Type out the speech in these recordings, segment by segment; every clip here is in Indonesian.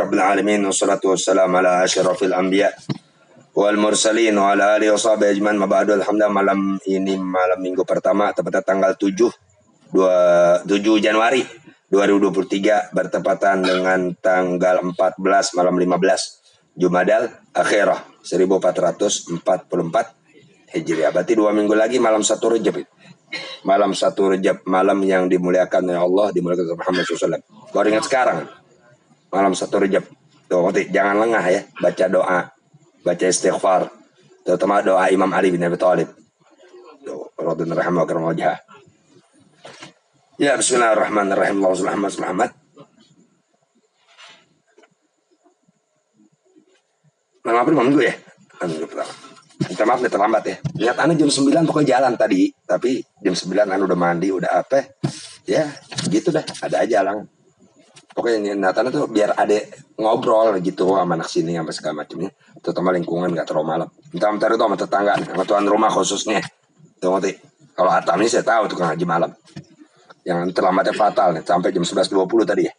rabbil alamin wassalatu wassalamu ala asyrafil anbiya wal mursalin wa ala alihi washabihi ajmain. Mabadu, alhamdulillah, malam ini malam minggu pertama tepatnya tanggal 7 Januari 2023 bertepatan dengan tanggal 14 malam 15 Jumadal Akhirah 1444 Hijriah. Berarti 2 minggu lagi malam 1 Rejab. Malam 1 Rejab, malam yang dimuliakan oleh Allah, dimuliakan oleh Muhammad SAW. Baru ingat sekarang, malam 1 Rejab. Tuh, jangan lengah ya, baca doa, baca istighfar, terutama doa Imam Ali bin Abi Thalib. Tuh, radhiyallahu anhu wa karam wajhah. Ya, bismillahirrahmanirrahim. Allahumma shalli ala Muhammad. Malam apa minggu ya? Minggu pertama. Minta maaf nih terlambat ya. Niat aneh jam 9 pokoknya jalan tadi. Tapi jam 9 aneh udah mandi, udah apa. Ya gitu dah. Ada aja lang. Pokoknya niat aneh tuh biar ada ngobrol gitu sama anak sini sampai segala macamnya. Terutama lingkungan gak terlalu malam. Bentar itu sama tetangga. Sama tuan rumah khususnya. Tuh ngerti. Kalau Atam ini saya tahu tukang haji malam. Yang terlambatnya fatal nih. Sampai jam 11.20 tadi ya.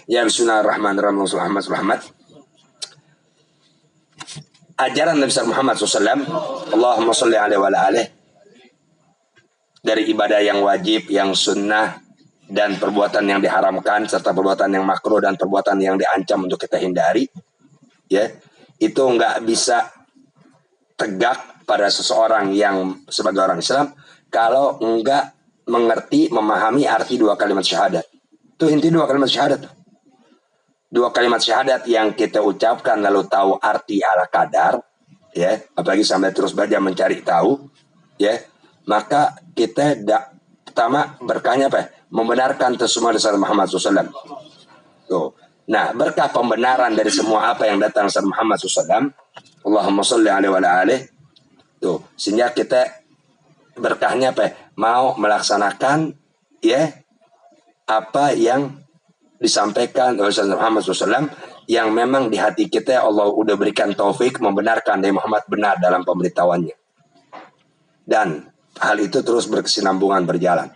Ya bismillahirrahmanirrahim. Muhammad. Ajaran Nabi Muhammad SAW, Allahumma sholli alaihi wa alihi, dari ibadah yang wajib, yang sunnah, dan perbuatan yang diharamkan, serta perbuatan yang makruh dan perbuatan yang diancam untuk kita hindari, ya, itu nggak bisa tegak pada seseorang yang sebagai orang Islam kalau nggak mengerti, memahami arti 2 kalimat syahadat. Itu inti 2 kalimat syahadat. 2 kalimat syahadat yang kita ucapkan lalu tahu arti ala kadar, ya, apalagi sampai terus belajar mencari tahu, ya, maka kita pertama berkahnya apa? Membenarkan semua dari Muhammad SAW. Tuh. Nah, berkah pembenaran dari semua apa yang datang dari Muhammad SAW, Allahumma sholli alaihi wa alihi. Tuh, sehingga kita berkahnya apa? Mau melaksanakan, ya, apa yang disampaikan oleh Muhammad SAW yang memang di hati kita Allah udah berikan taufik membenarkan dari Muhammad benar dalam pemberitahuannya. Dan hal itu terus berkesinambungan berjalan.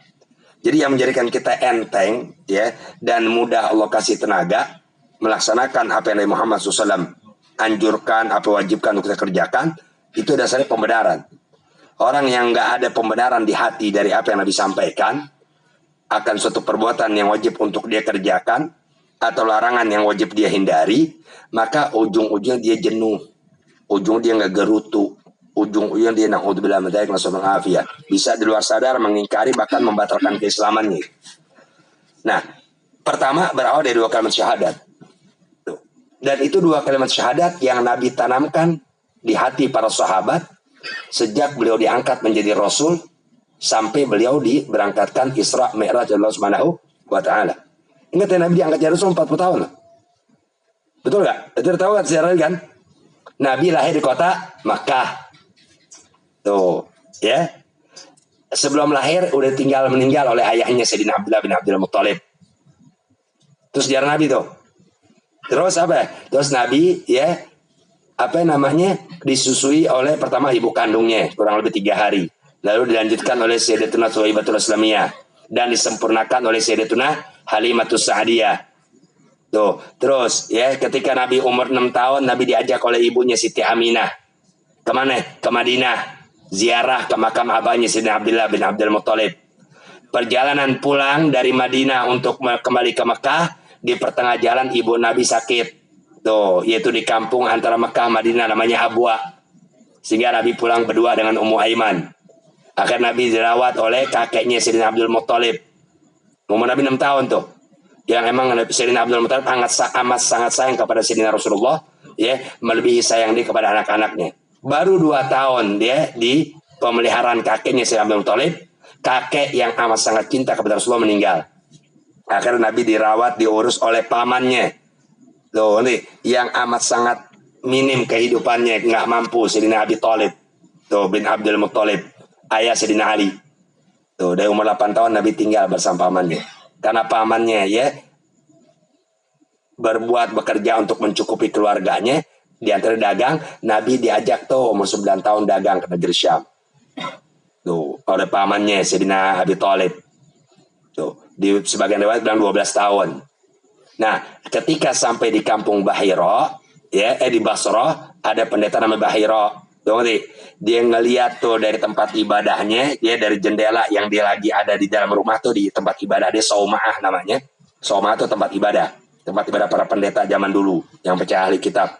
Jadi yang menjadikan kita enteng, ya, dan mudah Allah kasih tenaga melaksanakan apa yang Nabi Muhammad SAW anjurkan, apa wajibkan untuk kita kerjakan, itu dasarnya pembenaran. Orang yang nggak ada pembenaran di hati dari apa yang Nabi sampaikan akan suatu perbuatan yang wajib untuk dia kerjakan atau larangan yang wajib dia hindari, maka ujung-ujungnya dia jenuh, ujung dia nggak gerutu, ujung-ujungnya dia na'udzubillah min dzalik, nasallallahu alaihi, bisa di luar sadar mengingkari bahkan membatalkan keislamannya. Nah, pertama berawal dari 2 kalimat syahadat. Dan itu 2 kalimat syahadat yang Nabi tanamkan di hati para sahabat sejak beliau diangkat menjadi Rasul sampai beliau diberangkatkan Isra Mi'raj Allah Subhanahu wa Ta'ala. Ingat ya, Nabi diangkat jadi Rasul 40 tahun. Betul nggak? Itu tahu kan sejarah kan? Nabi lahir di kota Makkah. Tuh, ya. Sebelum lahir udah meninggal oleh ayahnya Sayyidina Abdullah bin Abdul Muttalib. Terus sejarah Nabi tuh. Terus apa? Terus Nabi, ya, apa namanya, disusui oleh pertama ibu kandungnya kurang lebih 3 hari. Lalu dilanjutkan oleh Sayyidatuna Thuwaibatul Islamiyah dan disempurnakan oleh Sayyidatuna Halimatus Sa'diyah. Tuh, terus ya ketika Nabi umur 6 tahun Nabi diajak oleh ibunya Siti Aminah. Kemana? Ke Madinah, ziarah ke makam abahnya Sayyidina Abdullah bin Abdul Muttalib. Perjalanan pulang dari Madinah untuk kembali ke Mekah, di pertengah jalan ibu Nabi sakit. Tuh, yaitu di kampung antara Mekah Madinah namanya Abwa. Sehingga Nabi pulang berdua dengan Ummu Aiman. Akhirnya Nabi dirawat oleh kakeknya Sayyidina Abdul Muttalib. Umur Nabi 6 tahun tuh. Yang emang Sayyidina Abdul Muttalib amat sangat sayang kepada Sayyidina Rasulullah, ya, melebihi sayang dia kepada anak-anaknya. Baru 2 tahun dia di pemeliharaan kakeknya Sayyidina Abdul Muttalib, kakek yang amat sangat cinta kepada Rasulullah meninggal. Akhirnya Nabi dirawat, diurus oleh pamannya. Loh, nih, yang amat sangat minim kehidupannya, nggak mampu, Sayyidina Abi Thalib. Tuh, bin Abdul Muttalib, ayah Sayyidina Ali. Tuh, dari umur 8 tahun Nabi tinggal bersama pamannya. Karena pamannya, ya, bekerja untuk mencukupi keluarganya, di antara dagang, Nabi diajak tuh umur 9 tahun dagang ke negeri Syam. Tuh, oleh pamannya Sayyidina Abi Thalib. Tuh, di sebagian riwayat bilang 12 tahun. Nah, ketika sampai di kampung Bahiro, ya, di Basra, ada pendeta namanya Bahiro. Dia ngeliat tuh dari tempat ibadahnya, dia dari jendela yang dia lagi ada di dalam rumah tuh di tempat ibadah dia Saumaah namanya. Saumaah tuh tempat ibadah para pendeta zaman dulu yang pecah ahli kitab.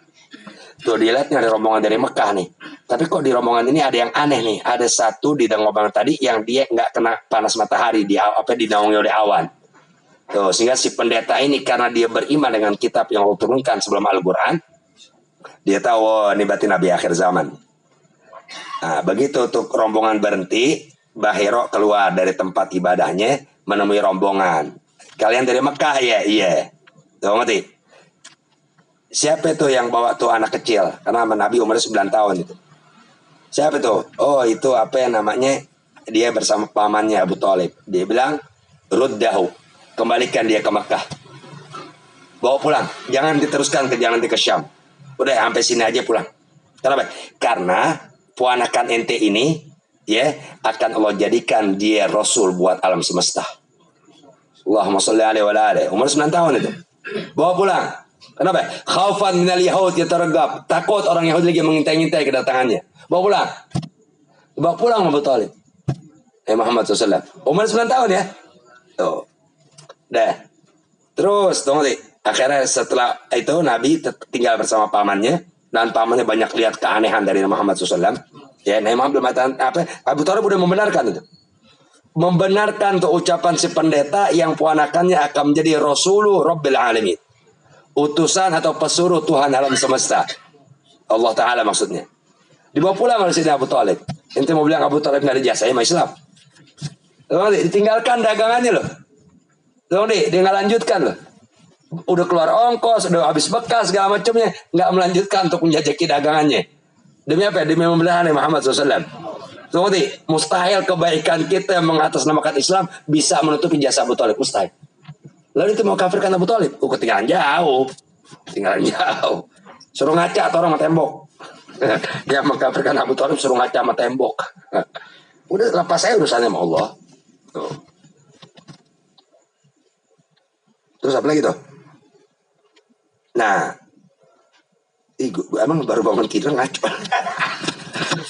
Tuh dia lihat ada rombongan dari Mekah nih. Tapi kok di rombongan ini ada yang aneh nih. Ada satu di dalam rombongan tadi yang dia nggak kena panas matahari dinaungi oleh awan. Tuh, sehingga si pendeta ini karena dia beriman dengan kitab yang Allah turunkan sebelum Al-Quran, dia tahu oh, ini berarti Nabi akhir zaman. Nah, begitu tuh rombongan berhenti, Bahiro keluar dari tempat ibadahnya menemui rombongan. Kalian dari Mekah ya? Iya. Tuh ngerti? Siapa itu yang bawa tuh anak kecil? Karena Nabi umurnya 9 tahun itu. Siapa itu? Oh itu apa yang namanya? Dia bersama pamannya Abu Thalib. Dia bilang, Ruddahu. Kembalikan dia ke Mekah. Bawa pulang. Jangan diteruskan ke Syam. Udah sampai sini aja pulang. Kenapa? Karena poanakan ente ini ya akan Allah jadikan dia rasul buat alam semesta. Allahumma sholli alaihi wa alihi. Umur 9 tahun itu. Bawa pulang. Kenapa? Khaufan minal yahud yataregab. Takut orang Yahudi lagi mengintai-intai kedatangannya. Bawa pulang. Bawa pulang Abu Thalib. Muhammad SAW. Umur 9 tahun ya. Tuh. Dah. Terus tunggu nih. Akhirnya setelah itu Nabi tinggal bersama pamannya. Dan pamannya banyak lihat keanehan dari Muhammad SAW. Ya, Nabi Muhammad belum apa? Abu Thalib udah membenarkan itu. Membenarkan tuh ucapan si pendeta yang puanakannya akan menjadi Rasulullah Rabbil Alamin. Utusan atau pesuruh Tuhan alam semesta. Allah Ta'ala maksudnya. Dibawa pulang oleh Sayyidina Abu Thalib. Ente mau bilang Abu Thalib nggak ada jasa sama Islam. Ditinggalkan dagangannya loh. Dia nggak lanjutkan loh. Udah keluar ongkos, udah habis bekas segala macamnya, nggak melanjutkan untuk menjajaki dagangannya. Demi apa? Demi membela Muhammad SAW. Mustahil kebaikan kita yang mengatasnamakan Islam bisa menutupi jasa Abu Thalib. Mustahil. Lalu itu mau kafirkan Abu Thalib. Ketinggalan jauh. Suruh ngaca atau orang sama tembok. Dia mengkafirkan Abu Thalib suruh ngaca sama tembok. Udah lepas saya urusannya sama Allah. Tuh. Terus apa lagi tuh? Nah, emang baru bangun tidur ngaco.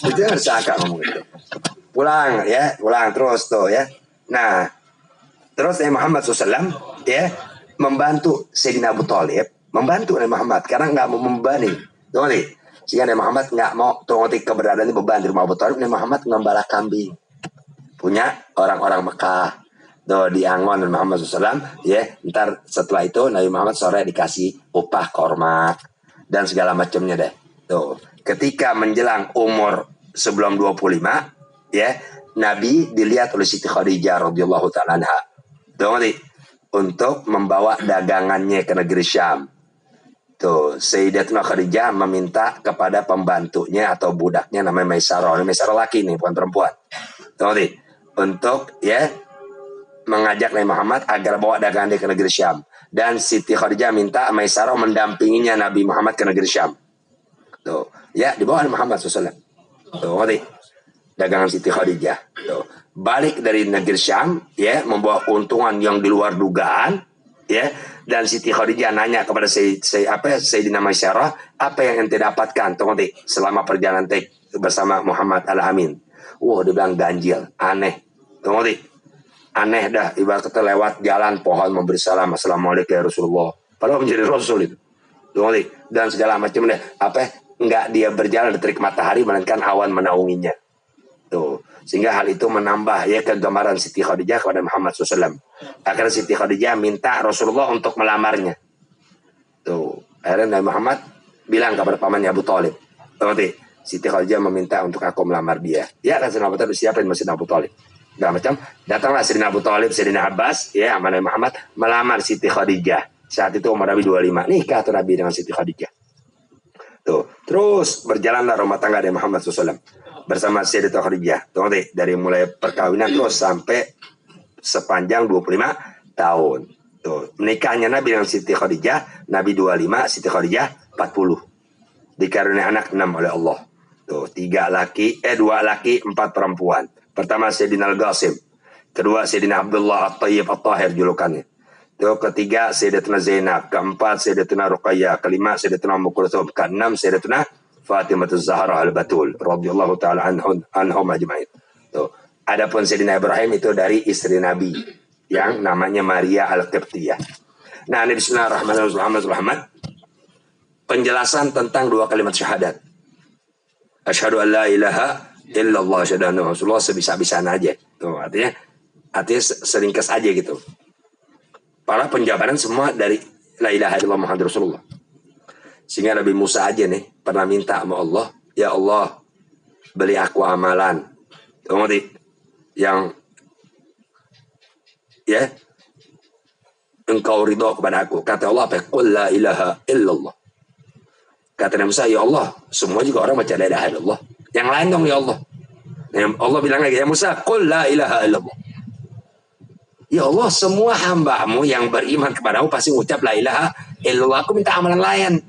Itu yang harus agak ngomong gitu. Pulang terus tuh ya. Nah, terus Nabi Muhammad SAW ya membantu Sayyidina Abu Thalib, membantu Nabi Muhammad karena nggak mau membebani. Tuh nih, sehingga Nabi Muhammad nggak mau keberadaan ini beban di rumah Abu Thalib. Nabi Muhammad ngembala kambing punya orang-orang Mekah. Tuh di Angon Nabi Muhammad SAW ya. Ntar setelah itu Nabi Muhammad sore dikasih upah korma dan segala macamnya deh. Tuh ketika menjelang umur sebelum 25 ya, Nabi dilihat oleh Siti Khadijah radhiyallahu ta'ala anha. Tuh untuk membawa dagangannya ke negeri Syam. Tuh Sayyidatuna Khadijah meminta kepada pembantunya atau budaknya namanya Maisarah. Maisarah laki nih, bukan perempuan. Tuh untuk ya mengajak Nabi Muhammad agar bawa dagangan dia ke negeri Syam. Dan Siti Khadijah minta Maisarah mendampinginya Nabi Muhammad ke negeri Syam. Tuh, ya dibawa Nabi Muhammad SAW. Tuh, ngerti? Dagangan Siti Khadijah. Tuh, balik dari negeri Syam, ya membawa keuntungan yang di luar dugaan, ya. Dan Siti Khadijah nanya kepada Sayyidina Maisarah, apa yang ente dapatkan? Tuh, ngerti? Selama perjalanan bersama Muhammad Al-Amin. Dia bilang ganjil, aneh. Tuh, ngerti? Aneh dah, ibarat kita lewat jalan pohon memberi salam, assalamualaikum ya Rasulullah. Padahal menjadi Rasul itu. Dan segala macam deh. Enggak dia berjalan di terik matahari, melainkan awan menaunginya. Tuh. Sehingga hal itu menambah ya kegemaran Siti Khadijah kepada Muhammad SAW. Akhirnya Siti Khadijah minta Rasulullah untuk melamarnya. Tuh. Akhirnya Nabi Muhammad bilang kepada pamannya Abu Thalib. Siti Khadijah meminta untuk aku melamar dia. Ya kan Sayyidina Abu Thalib siapin masjid Abu Thalib. Segala macam, datanglah Sayyidina Abu Thalib, Sayyidina Abbas, ya, sama Nabi Muhammad melamar Siti Khadijah. Saat itu umur Nabi 25. Nikah tuh Nabi dengan Siti Khadijah. Tuh, terus berjalanlah rumah tangga Nabi Muhammad SAW bersama Sayyidatuna Khadijah. Tuh, dari mulai perkawinan terus sampai sepanjang 25 tahun. Tuh, menikahnya Nabi dengan Siti Khadijah, Nabi 25, Siti Khadijah 40. Dikaruniai anak 6 oleh Allah. Tuh, 2 laki, 4 perempuan. Pertama Sayyidina Al-Qasim, kedua Sayyidina Abdullah At-Tayyib At-Tahir julukannya. Tuh, ketiga Sayyidatuna Zainab, keempat Sayyidatuna Ruqayyah, kelima Sayyidatuna Ummu Kulthum, keenam Sayyidatuna Fatimah Az-Zahra Al-Batul radhiyallahu taala anhum ajmain. Tuh. Adapun Sayyidina Ibrahim itu dari istri Nabi yang namanya Maria Al-Qibtiyah. Nah, ini bismillahirrahmanirrahim. Penjelasan tentang dua kalimat syahadat. Asyhadu an la ilaha illallah, asyhadu anna Rasulullah, sebisa-bisanya aja. Tuh, artinya seringkas aja gitu. Para penjabaran semua dari la ilaha illallah Muhammad Rasulullah. Sehingga Nabi Musa aja nih pernah minta sama Allah, ya Allah, beli aku amalan. Tuh, ngerti? Yang ya engkau ridho kepada aku. Kata Allah apa? Qul la ilaha illallah. Kata Nabi Musa, ya Allah, semua juga orang baca la ilaha illallah. Yang lain dong ya Allah. Allah bilang lagi, ya Musa, qul la ilaha illallah. Ya Allah, semua hambamu yang beriman kepadamu pasti mengucap la ilaha illallah. Aku minta amalan lain.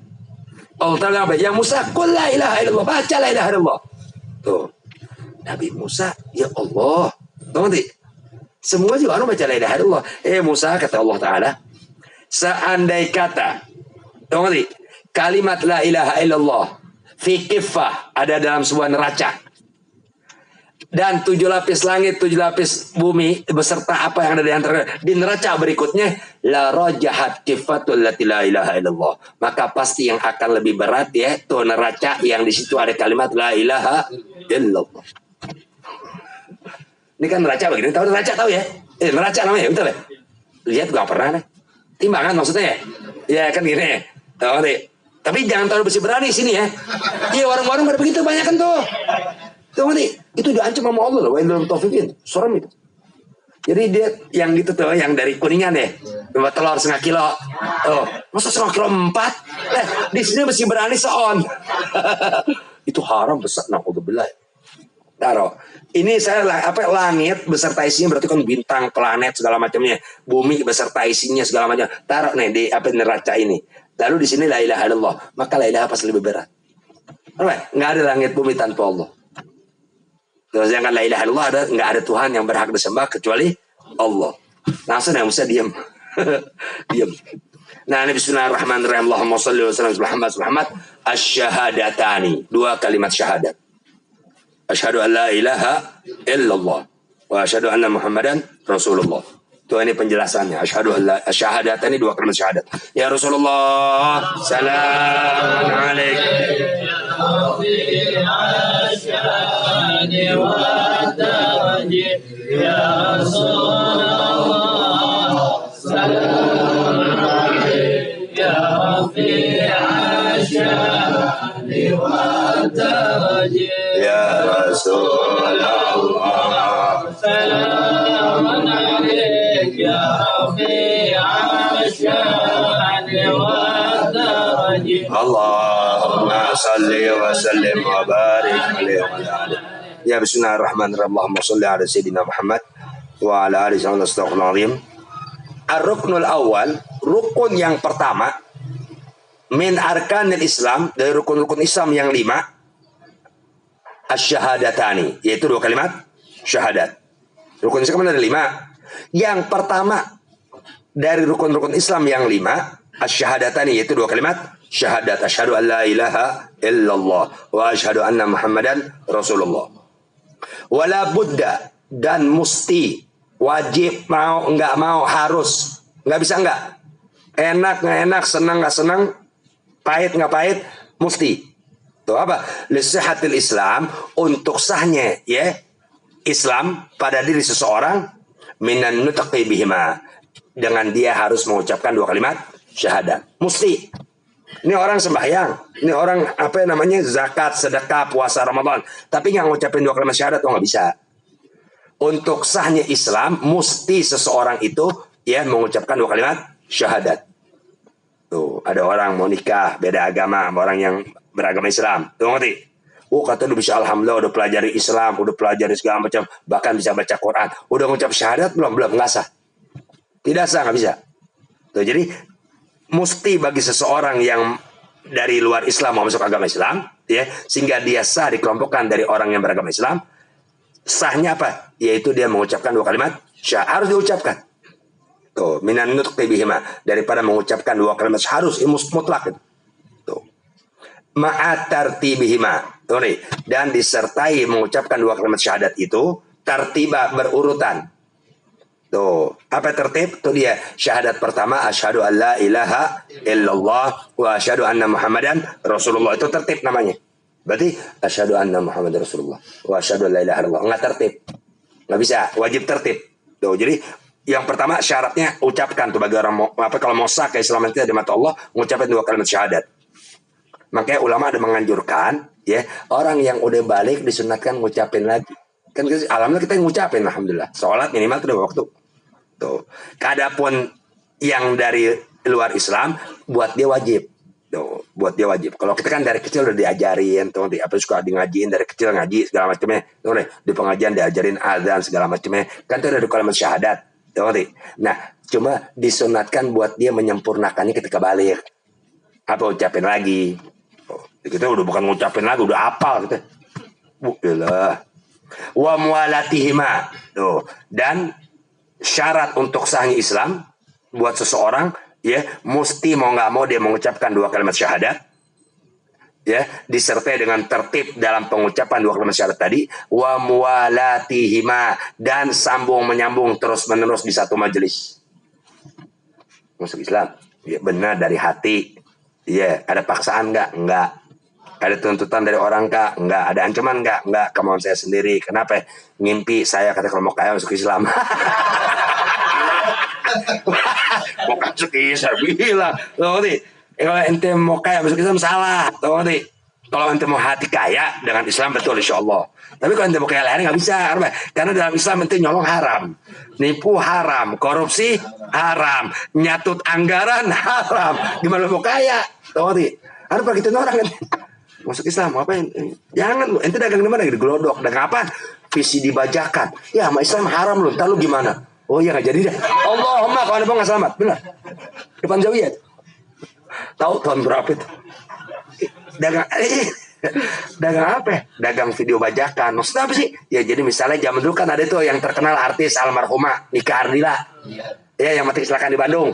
Allah Ta'ala, ya Musa, qul la ilaha illallah. Baca la ilaha illallah. Tuh. Nabi Musa, ya Allah. Tuh nanti. Semua juga orang baca la ilaha illallah. Musa, kata Allah Ta'ala, seandai kata, tuh nanti, kalimat la ilaha illallah fi kiffah, ada dalam sebuah neraca. Dan 7 lapis langit, 7 lapis bumi, beserta apa yang ada di antara di neraca berikutnya, la rajahat kifatul lati la ilaha illallah. Maka pasti yang akan lebih berat ya, tuh neraca yang di situ ada kalimat la ilaha illallah. Ini kan neraca begini, tahu neraca tahu ya? Neraca namanya, betul ya? Lihat gak pernah nih. Timbangan maksudnya ya? Ya kan gini ya. Tahu nih. Tapi jangan terlalu bersih berani sini ya. Iya, warung-warung pada begitu banyak kan tuh. Tuh nanti itu diancam sama Allah loh, wa ilal taufiqin, serem itu. Jadi dia yang gitu tuh, yang dari Kuningan ya, buat telur 1/2 kilo. Oh, masa 1/2 kilo 4? Di sini mesti berani seon. Itu haram besar, naudzubillah. Taruh. Ini saya langit beserta isinya berarti kan bintang, planet segala macamnya, bumi beserta isinya segala macam. Taruh nih di neraca ini. Lalu di sini la ilaha illallah, maka la ilaha pasti lebih berat. Nggak ada langit bumi tanpa Allah. Terus yang la ilaha illallah nggak ada Tuhan yang berhak disembah kecuali Allah. Langsung yang bisa diam. Diam. Nah, ini bismillahirrahmanirrahim. Allahumma shalli wa sallim ala Muhammad. Asy-syahadatani, 2 kalimat syahadat. Asyhadu an la ilaha illallah wa asyhadu anna Muhammadan Rasulullah. Itu ini penjelasannya. Asyhadu an la syahadatani, 2 kalimat syahadat. Ya Rasulullah, salam alaikum. Ya Rasulullah, salam alaik ya Rafi'al sya'ni wa darajih. Ya Rasulullah, salam alaik ya Rafi'al sya'ni wa darajih. Allahumma salli wa sallim wa barik alaihi wa ala. Ya bismillahirrahmanirrahim. Allahumma shalli ala sayyidina Muhammad wa ala alihi wa sallam. Ar-ruknul awal, rukun yang pertama min arkanil Islam, dari rukun-rukun Islam yang 5, asy-syahadatani, yaitu 2 kalimat syahadat. Rukun Islam ada 5. Yang pertama dari rukun-rukun Islam yang 5, asy-syahadatani, yaitu 2 kalimat syahadat. Asyhadu an la ilaha illallah wa asyhadu anna Muhammadan Rasulullah. Wala buddha, dan musti, wajib, mau enggak mau, harus, enggak bisa enggak, enak enggak enak, senang enggak senang, pahit enggak pahit, musti. Itu apa? Lisihhatil Islam, untuk sahnya ya Islam pada diri seseorang, minan nutqi bihima, dengan dia harus mengucapkan 2 kalimat syahadat. Musti. Ini orang sembahyang, ini orang zakat, sedekah, puasa Ramadan, tapi nggak ngucapin 2 kalimat syahadat, nggak bisa. Untuk sahnya Islam, mesti seseorang itu ya mengucapkan 2 kalimat syahadat. Tuh, ada orang mau nikah beda agama sama orang yang beragama Islam. Tuh ngerti? Kata lu bisa, alhamdulillah udah pelajari Islam, udah pelajari segala macam, bahkan bisa baca Quran. Udah ngucap syahadat belum nggak sah. Tidak sah, nggak bisa. Tuh, jadi mesti bagi seseorang yang dari luar Islam mau masuk agama Islam, ya, sehingga dia sah dikelompokkan dari orang yang beragama Islam. Sahnya apa? Yaitu dia mengucapkan 2 kalimat syahadat, harus diucapkan. Tuh, minan nutqi bihima, daripada mengucapkan dua kalimat harus mutlak. Tuh. Ma'at tartibihima. Tuh nih, dan disertai mengucapkan dua kalimat syahadat itu tartiba berurutan. Tuh, apa tertib? Tuh dia, syahadat pertama asyhadu an la ilaha illallah wa asyhadu anna Muhammadan Rasulullah, itu tertib namanya. Berarti asyhadu anna Muhammadan Rasulullah wa asyhadu an la ilaha illallah. Enggak tertib. Enggak bisa, wajib tertib. Tuh, jadi yang pertama syaratnya ucapkan tuh bagi orang kalau mau sah keislaman kita di mata Allah, mengucapkan dua kalimat syahadat. Makanya ulama ada menganjurkan ya, orang yang udah balik disunatkan ngucapin lagi. Kan alhamdulillah kita ngucapin alhamdulillah. Salat minimal tuh waktu. Tuh. Adapun yang dari luar Islam buat dia wajib. Tuh, buat dia wajib. Kalau kita kan dari kecil udah diajarin, tuh, apa suka di ngajiin dari kecil ngaji segala macamnya. Tuh, di pengajian diajarin azan segala macamnya. Kan itu ada kalimat syahadat. Tuh, nah, cuma disunatkan buat dia menyempurnakannya ketika balik. Apa ucapin lagi? Kita udah bukan ngucapin lagi, udah hafal gitu. Bukalah. Wa mualatihima. Tuh. Dan syarat untuk sahnya Islam buat seseorang ya, mesti mau nggak mau dia mengucapkan dua kalimat syahadat. Ya, disertai dengan tertib dalam pengucapan dua kalimat syahadat tadi, wa mualatihima, dan sambung menyambung terus menerus di satu majelis. Masuk Islam. Ya, benar dari hati. Ya, ada paksaan nggak? Nggak. Ada tuntutan dari orang kak? Enggak. Ada ancaman enggak? Enggak. Kemauan saya sendiri. Kenapa? Ngimpi saya kata kalau mau kaya masuk Islam. Mau masuk Islam bilang. Tuh nih. Kalau ente mau kaya masuk Islam salah. Tuh nih. Kalau ente mau hati kaya dengan Islam betul insya Allah. Tapi kalau ente mau kaya lahir nggak bisa. Karena dalam Islam ente nyolong haram. Nipu haram. Korupsi haram. Nyatut anggaran haram. Gimana mau kaya? Tuh nih. Harus begitu orang kan. Masuk Islam ngapain? Jangan lu, ente dagang di mana? Di Glodok. Dagang apa? Visi dibajakan. Ya, sama Islam haram lu. Entar lu gimana? Oh iya nggak jadi deh. Allahumma kalau ada nggak selamat, benar. Depan Zawiyah. Tahu tahun berapa itu? Dagang apa? Dagang video bajakan. Maksudnya apa sih? Ya jadi misalnya zaman dulu kan ada tuh yang terkenal artis almarhumah Nika Ardila. Ya yang mati kecelakaan di Bandung.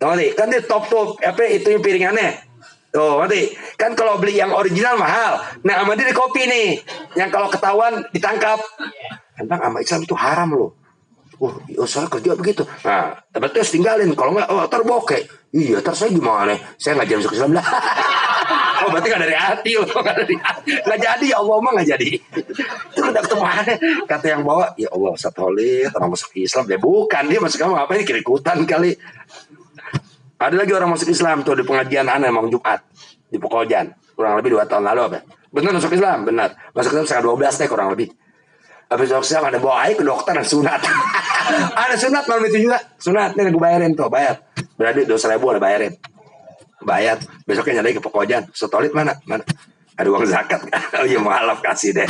Tahu nggak? Kan dia top apa itu yang piringannya. Tuh, nanti kan kalau beli yang original mahal. Nah, sama dia di kopi nih, yang kalau ketahuan ditangkap. Tentang sama Islam itu haram loh. Saya kerja begitu. Nah, tapi terus tinggalin. Kalau nggak, terbokeh. Iya, terus saya gimana? Saya nggak jadi masuk Islam lah. Oh, berarti nggak dari hati loh, nggak jadi. Ya Allah mah nggak jadi. Itu udah ketemu aneh. Kata yang bawa, ya Allah, Satolid, orang masuk Islam. Dia bukan, dia masuk kamu apa ini kirikutan kali. Ada lagi orang masuk Islam tuh di pengajian aneh mau Jumat di Pekojan kurang lebih 2 tahun lalu apa? Benar masuk Islam, benar. Masuk Islam setengah 12 deh kurang lebih. Habis masuk Islam ada bawa air ke dokter dan sunat. Ada sunat malam itu juga. Sunat nih gue bayarin tuh, bayar. Berarti 2.000 ada bayarin. Bayar. Besoknya nyalain ke Pekojan. Setolit mana? Ada uang zakat. Oh iya mualaf kasih deh.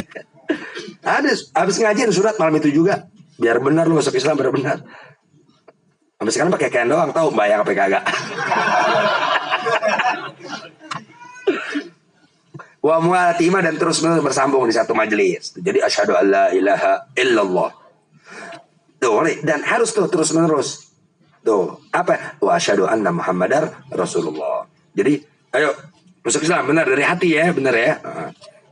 Ada habis ngaji ada sunat malam itu juga. Biar benar lu masuk Islam benar-benar. Sampai sekarang pakai kain doang, tahu bayang apa kagak. Wa mu'atimah dan terus bersambung di satu majelis. Jadi asyhadu an la ilaha illallah. Tuh, dan harus tuh terus menerus. Tuh, apa? Wa asyhadu anna Muhammadar Rasulullah. Jadi, ayo masuk Islam benar dari hati ya, benar ya.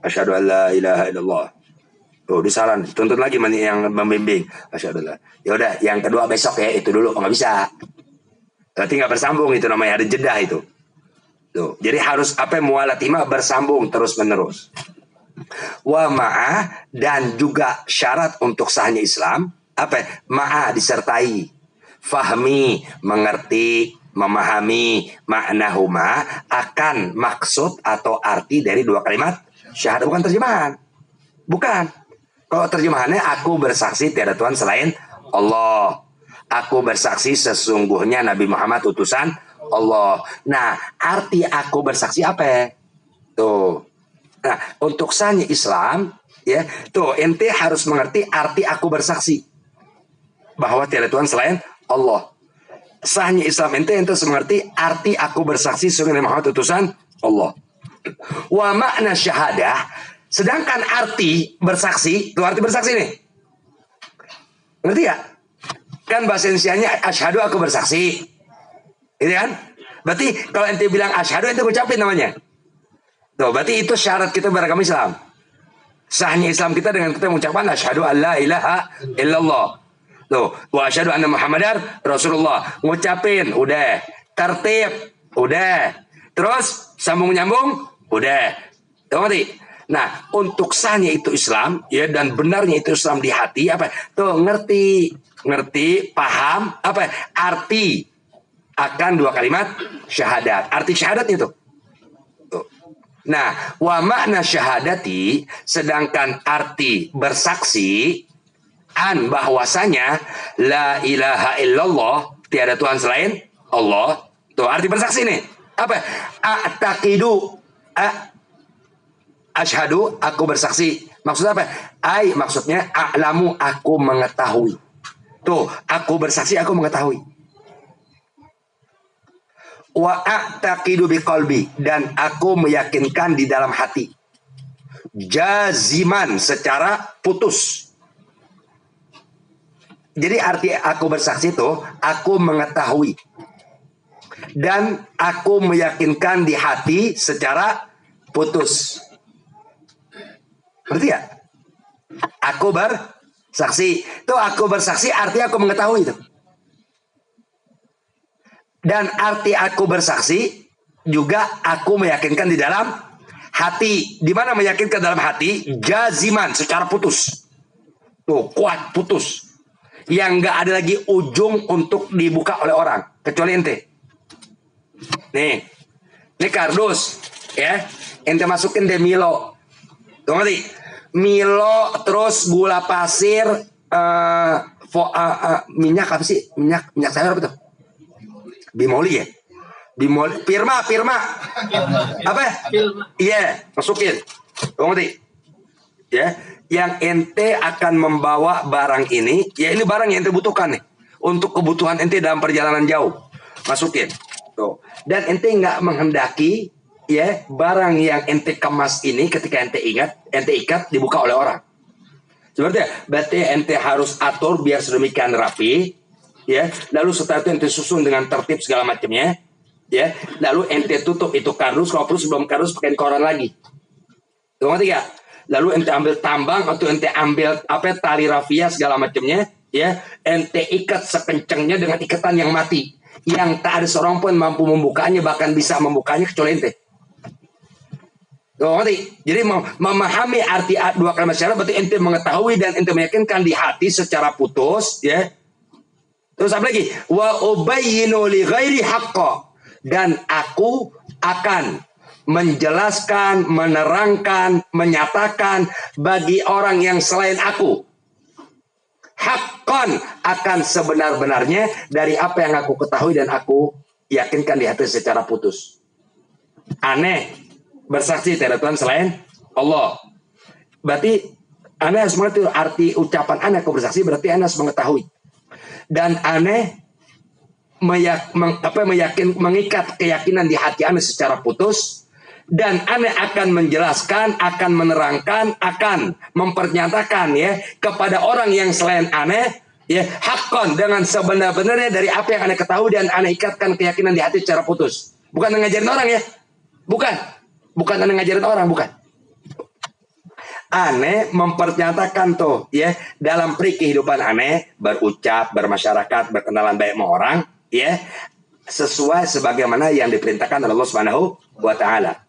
Asyhadu an la ilaha illallah. Tuh disaran, tuntut lagi yang membimbing. Masyaallah. Ya udah, yang kedua besok ya, itu dulu nggak bisa. Berarti nggak bersambung itu namanya ada jeda itu. Tuh, jadi harus apa mualatimah bersambung terus menerus. Wa ma'ah dan juga syarat untuk sahnya Islam apa? Ma'ah disertai fahmi mengerti memahami maknahuma akan maksud atau arti dari dua kalimat syahadat, bukan terjemahan. Bukan. Kalau terjemahannya aku bersaksi tiada Tuhan selain Allah. Aku bersaksi sesungguhnya Nabi Muhammad utusan Allah. Nah, arti aku bersaksi apa? Tuh. Nah, untuk sahnya Islam, ya, tuh ente harus mengerti arti aku bersaksi bahwa tiada Tuhan selain Allah. Sahnya Islam ente harus mengerti arti aku bersaksi sesungguhnya Nabi Muhammad utusan Allah. Wa makna syahadah. Sedangkan arti bersaksi, itu arti bersaksi nih. Ngerti ya? kan bahasa Indonesianya asyhadu aku bersaksi. Gitu kan? Berarti kalau ente bilang asyhadu ente ucapin namanya. Tuh, berarti itu syarat kita beragama Islam. Sahnya Islam kita dengan kita mengucapkan asyhadu alla ilaha illallah. Tuh, wa asyhadu anna Muhammadar Rasulullah. Ngucapin, udah. Tertib, udah. Terus sambung nyambung, udah. Tuh, ngerti? Nah, untuk sahnya itu Islam, ya, dan benarnya itu Islam di hati, apa? Tuh, ngerti, paham, apa? Arti akan dua kalimat syahadat. Arti syahadatnya itu. Nah, wa makna syahadati, sedangkan arti bersaksi an bahwasanya la ilaha illallah, tiada Tuhan selain Allah. Tuh arti bersaksi nih. Apa? A'taqidu, asyhadu, aku bersaksi. Maksudnya apa? Maksudnya a'lamu, aku mengetahui. Tuh, aku bersaksi, aku mengetahui. Wa a'taqidu biqalbi, dan aku meyakinkan di dalam hati. Jaziman, secara putus. Jadi arti aku bersaksi itu aku mengetahui dan aku meyakinkan di hati secara putus. Ngerti ya? Aku bersaksi. Itu aku bersaksi artinya aku mengetahui itu. Dan arti aku bersaksi juga aku meyakinkan di dalam hati. Di mana meyakinkan dalam hati? Jaziman, secara putus. Tuh, kuat, putus. Yang nggak ada lagi ujung untuk dibuka oleh orang. Kecuali ente. Nih. Ini kardus. Ya. Ente masukin deh Milo. Tuh ngerti? Milo, terus gula pasir, minyak apa sih? Minyak sayur apa tuh? Bimoli ya? Bimoli, Firma. Apa? Iya, masukin. Tuh ngerti? Ya, yang ente akan membawa barang ini, ya ini barang yang ente butuhkan nih untuk kebutuhan ente dalam perjalanan jauh. Masukin. Tuh. Dan ente nggak menghendaki ya barang yang ente kemas ini ketika ente ikat dibuka oleh orang. Seperti berarti ente harus atur biar sedemikian rapi, ya. Lalu setelah itu ente susun dengan tertib segala macamnya, ya. Lalu ente tutup itu kardus, kalau perlu sebelum kardus pakai koran lagi. Tuh ngerti gak? Lalu ente ambil tambang atau ente ambil tali rafia segala macamnya, ya. Ente ikat sekencangnya dengan ikatan yang mati, yang tak ada seorang pun mampu membukanya, bahkan bisa membukanya kecuali ente. Tuh, ngerti? Jadi memahami arti dua kalimat syahadat berarti ente mengetahui dan ente meyakinkan di hati secara putus, ya. Terus apa lagi? Wa ubayyinu li ghairi haqqa, dan aku akan menjelaskan, menerangkan, menyatakan bagi orang yang selain aku haqqan, akan sebenar-benarnya dari apa yang aku ketahui dan aku yakinkan di hati secara putus. Aneh bersaksi tiada Tuhan selain Allah. Berarti aneh harus mengerti arti ucapan aneh aku bersaksi, berarti aneh harus mengetahui. Dan aneh mengikat keyakinan di hati aneh secara putus. Dan aneh akan menjelaskan, akan menerangkan, akan mempernyatakan ya kepada orang yang selain aneh ya hakon, dengan sebenar-benarnya dari apa yang aneh ketahui dan aneh ikatkan keyakinan di hati secara putus. Bukan ngajarin orang ya. Bukan aneh ngajarin orang, bukan. Aneh mempernyatakan tuh ya dalam peri kehidupan aneh, berucap, bermasyarakat, berkenalan baik sama orang ya sesuai sebagaimana yang diperintahkan oleh Allah Subhanahu wa taala.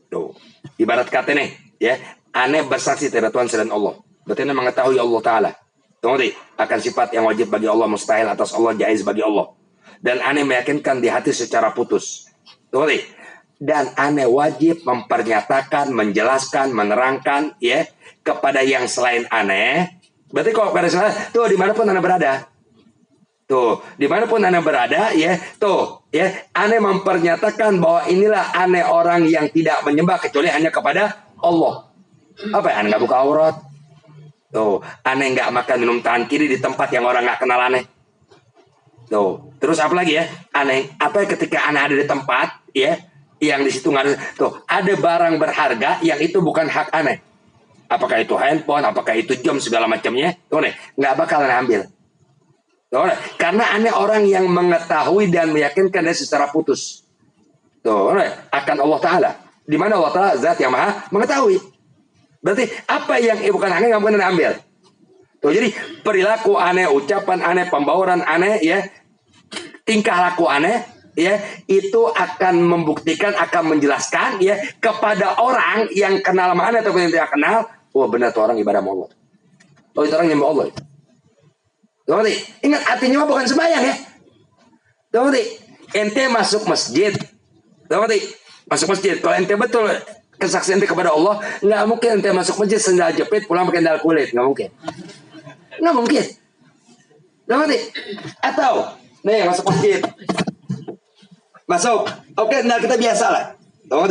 Tuh. Ibarat kata nih ya, aneh bersaksi tiada Tuhan selain Allah. Berarti aneh mengetahui Allah taala. Tuh, akan sifat yang wajib bagi Allah, mustahil atas Allah, jaiz bagi Allah. Dan aneh meyakinkan di hati secara putus. Tuh, dan aneh wajib mempernyatakan, menjelaskan, menerangkan ya kepada yang selain aneh. Berarti kalau pada selain tuh dimanapun aneh berada, tuh dimanapun aneh berada ya, tuh ya aneh mempernyatakan bahwa inilah aneh orang yang tidak menyembah kecuali hanya kepada Allah. Apa ya? Aneh nggak buka aurat, tuh aneh nggak makan minum tangan kiri di tempat yang orang nggak kenal aneh. Tuh terus apa lagi ya? Aneh apa ketika aneh ada di tempat ya yang di situ nggak ada, tuh ada barang berharga yang itu bukan hak aneh. Apakah itu handphone, apakah itu jam segala macamnya, tuh nih nggak bakal aneh ambil. Tuh, karena aneh orang yang mengetahui dan meyakinkan secara putus. Tuh, akan Allah Ta'ala. Di mana Allah Ta'ala zat yang maha mengetahui. Berarti apa yang bukan aneh nggak mungkin ambil. Tuh, jadi perilaku aneh, ucapan aneh, pembawaan aneh, ya, tingkah laku aneh, ya, itu akan membuktikan, akan menjelaskan, ya, kepada orang yang kenal sama aneh ataupun yang tidak kenal, oh benar tuh orang ibadah Allah. Oh itu orang nyembah Allah. Tuh, ingat artinya bukan sembahyang ya. Tuh, ente masuk masjid. Tuh, masuk masjid. Kalau ente betul kesaksian ente kepada Allah, nggak mungkin ente masuk masjid sendal jepit pulang pakai sendal kulit, nggak mungkin. Nggak mungkin. Tuh, atau nih masuk masjid. Masuk. Oke, sendal kita biasa lah. Tuh,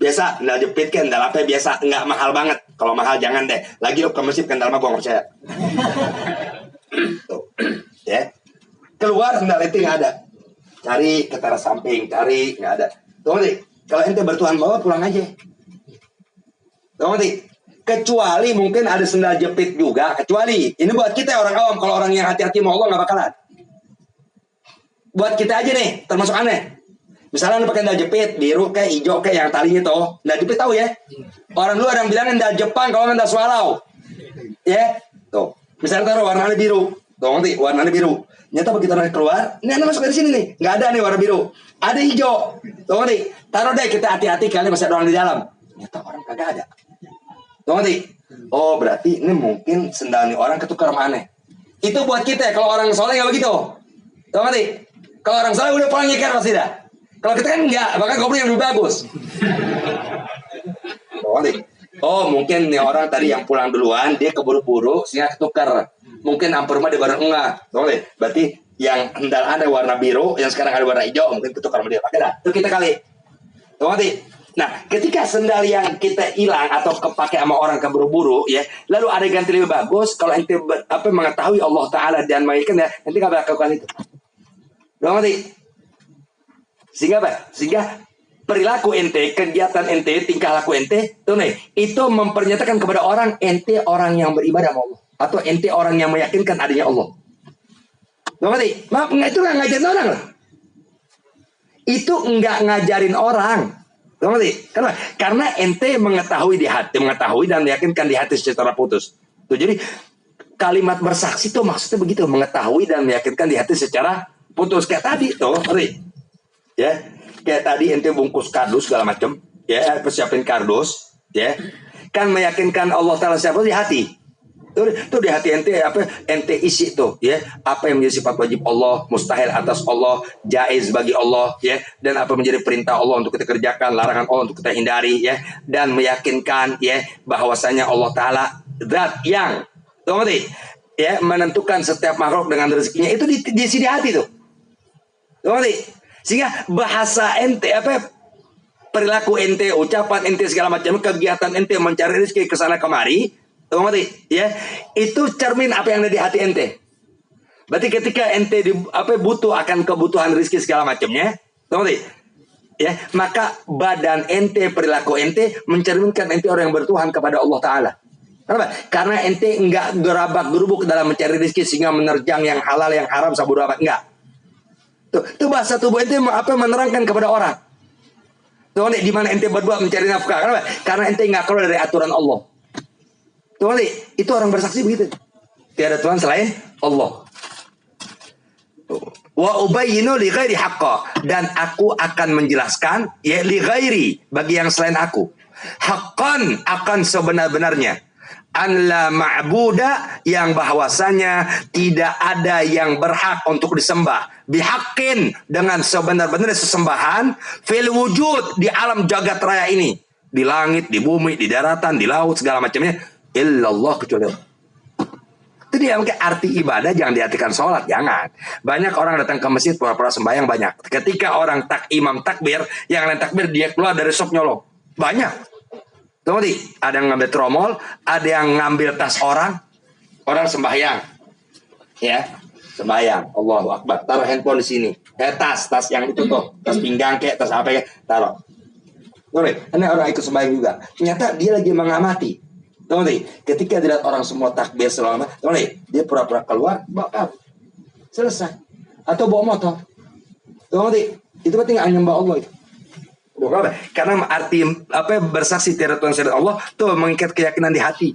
biasa, sendal jepit kan, sendal apa biasa, nggak mahal banget. Kalau mahal jangan deh. Lagi lu ke masjid kan sendal mah gua nggak percaya. Tuh, ya. Keluar sendal itu nggak ada. Cari ke teras samping, cari nggak ada. Tuh, kalau ente bertuhan bawa pulang aja. Tuh, kecuali mungkin ada sendal jepit juga. Kecuali ini buat kita orang awam. Kalau orang yang hati-hati mau Allah nggak bakalan. Buat kita aja nih, termasuk aneh. Misalnya lu pakai sendal jepit biru kayak hijau kayak yang talinya tuh, sendal jepit tahu ya. Orang dulu ada yang bilang sendal Jepang, kalau sendal swallow. Ya, tuh. Misalnya taruh warnanya biru, tuh nanti warnanya biru. Nyata begitu orang keluar, ini anda masuk dari sini nih, nggak ada nih warna biru, ada hijau. Tuh nanti taruh deh kita hati-hati kali masih ada orang di dalam. Nyata orang kagak ada. Tuh nanti, oh berarti ini mungkin sendal nih orang ketukar sama aneh. Itu buat kita kalau orang soleh nggak begitu. Tuh nanti, kalau orang soleh udah pulang nyeker pasti dah. Kalau kita kan enggak, bahkan kopi yang lebih bagus. Tuh nanti. Oh mungkin nih orang tadi yang pulang duluan dia keburu-buru sehingga ketukar. Mungkin ampur mah di barang enggak. Boleh. Berarti yang hendal ada warna biru, yang sekarang ada warna hijau, mungkin ketukar sama dia. Pakai dah. Itu kita kali. Tuh nanti. Nah, ketika sendal yang kita hilang atau kepake sama orang keburu-buru ya, lalu ada ganti lebih bagus, kalau ente mengetahui Allah Ta'ala dan menginginkan ya, nanti enggak bakal lakukan itu. Tuh nanti. Sehingga apa? Sehingga perilaku ente, kegiatan ente, tingkah laku ente, tuh nih, itu mempernyatakan kepada orang ente orang yang beribadah sama Allah, atau ente orang yang meyakinkan adanya Allah. Ngerti? Maaf, itu nggak ngajarin orang loh. Itu nggak ngajarin orang. Ngerti? Karena ente mengetahui di hati, mengetahui dan meyakinkan di hati secara putus. Tuh, jadi kalimat bersaksi itu maksudnya begitu, mengetahui dan meyakinkan di hati secara putus kayak tadi tuh, ngerti? Ya. Kayak tadi ente bungkus kardus segala macam, ya, persiapin kardus, ya, kan meyakinkan Allah Ta'ala siapa di hati. Tuh di hati ente apa ente isi tuh, ya, apa yang menjadi sifat wajib Allah, mustahil atas Allah, jaiz bagi Allah, ya, dan apa menjadi perintah Allah untuk kita kerjakan, larangan Allah untuk kita hindari, ya, dan meyakinkan, ya, bahwasanya Allah Ta'ala zat yang, tuh ngerti, ya, menentukan setiap makhluk dengan rezekinya itu di sini hati tuh, tuh ngerti. Sehingga bahasa ente perilaku ente, ucapan ente segala macam, kegiatan ente mencari rezeki ke sana kemari, tahu ngerti? Ya, itu cermin apa yang ada di hati ente. Berarti ketika ente butuh akan kebutuhan rezeki segala macamnya, tahu ngerti? Ya, maka badan ente, perilaku ente mencerminkan ente orang yang bertuhan kepada Allah Ta'ala. Kenapa? Karena ente enggak gerabak gerubuk dalam mencari rezeki sehingga menerjang yang halal yang haram sabodo amat, enggak. Tuh bahasa tubuh ente menerangkan kepada orang. Tuh di mana ente berdua mencari nafkah. Kenapa? Karena ente nggak keluar dari aturan Allah. Tuh itu orang bersaksi begitu. Tiada Tuhan selain Allah. Wa ubayyinu li ghairi haqqa, dan aku akan menjelaskan ya li ghairi bagi yang selain aku. Haqqan akan sebenar-benarnya. An la ma'buda, yang bahwasanya tidak ada yang berhak untuk disembah bihaqqin, dengan sebenar-benarnya sesembahan, fil wujud, di alam jagat raya ini, di langit, di bumi, di daratan, di laut, segala macamnya, illallah, kecuali Allah. Itu dia mungkin arti ibadah. Jangan diartikan sholat, jangan. Banyak orang datang ke masjid pura-pura sembahyang, banyak. Ketika orang imam takbir, yang lain takbir dia keluar dari shop nyolong, banyak. Tuh, ada yang ngambil tromol, ada yang ngambil tas orang sembahyang, ya, sembahyang, Allahu Akbar, taruh handphone di sini, tas yang itu tuh, tas pinggang kayak tas apa ya, taruh. Tuh, ini orang ikut sembahyang juga, ternyata dia lagi mengamati. Tuh, ketika dilihat orang semua takbir selama, tuh, dia pura-pura keluar, bakal. Selesai. Atau bawa motor. Tuh ngerti? Itu penting nyembah Allah itu. Karena arti bersaksi tiada Tuhan selain Allah tuh mengikat keyakinan di hati.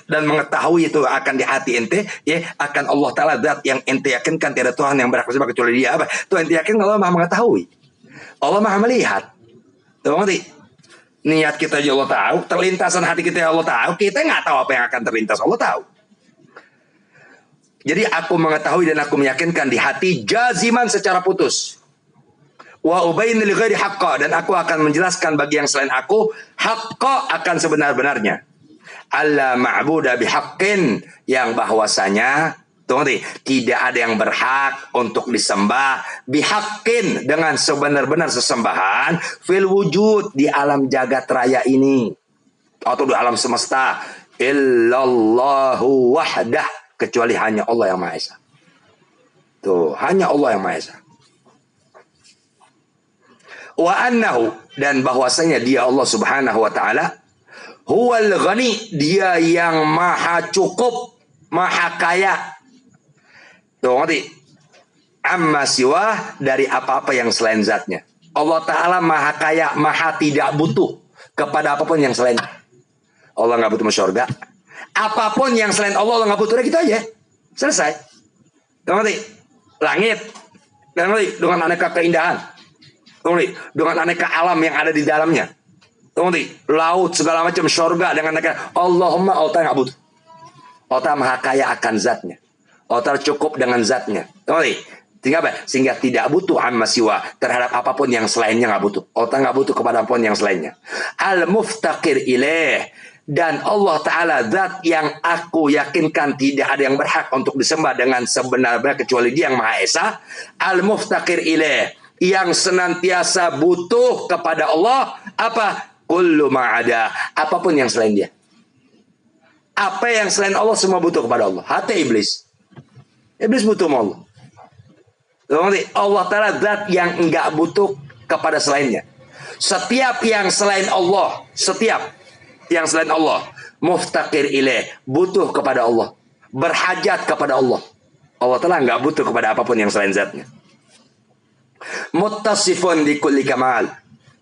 Dan mengetahui itu akan di hati ente ya akan Allah Ta'ala zat yang ente yakinkan tiada Tuhan yang berhak disembah kecuali Dia. Tuh ente yakin Allah Maha mengetahui. Allah Maha melihat. Tuh ngerti? Niat kita aja Allah tahu, terlintasan hati kita Allah tahu, kita nggak tahu apa yang akan terlintas Allah tahu. Jadi aku mengetahui dan aku meyakinkan di hati jaziman secara putus. Wa ubayyinu li ghairi haqqa, dan aku akan menjelaskan bagi yang selain aku haqqa akan sebenar-benarnya. Alla ma'buda bihaqqin, yang bahwasanya tidak ada yang berhak untuk disembah bihaqqin dengan sebenar-benar sesembahan fil wujud di alam jagat raya ini atau di alam semesta illallahu wahdah, kecuali hanya Allah yang Maha Esa. Tuh, hanya Allah yang Maha Esa. Wa annahu, dan bahwasanya Dia Allah Subhanahu wa taala huwal ghani, Dia yang maha cukup, maha kaya. Tuh ngerti? Amma siwah, dari apa-apa yang selain zatnya. Allah Ta'ala maha kaya, maha tidak butuh kepada apapun yang selain. Allah nggak butuh surga. Apapun yang selain Allah nggak butuh, gitu aja. Selesai. Tuh ngerti? Langit. Tuh ngerti? Dengan aneka keindahan. Tuh ngerti? Dengan aneka alam yang ada di dalamnya. Tuh ngerti? Laut, segala macam, surga dengan aneka. Allahumma, Allah nggak butuh. Allah maha kaya akan zatnya. Allah cukup dengan zatnya. Sehingga tidak butuh amma siwa, terhadap apapun yang selainnya nggak butuh. Allah nggak butuh kepada apapun yang selainnya. Al-muftaqir ilaih, dan Allah Ta'ala zat yang aku yakinkan tidak ada yang berhak untuk disembah dengan sebenar-benar kecuali Dia yang Maha Esa. Al-muftaqir ilaih, yang senantiasa butuh kepada Allah. Apa? Kullu ma'ada, apapun yang selain Dia. Apa yang selain Allah semua butuh kepada Allah. Hati iblis. Iblis butuh sama Allah. Allah Ta'ala zat yang enggak butuh kepada selainnya. Setiap yang selain Allah, muftaqir ilaih, butuh kepada Allah, berhajat kepada Allah. Allah Ta'ala enggak butuh kepada apapun yang selain zatnya. Muttasifun bikulli kamal,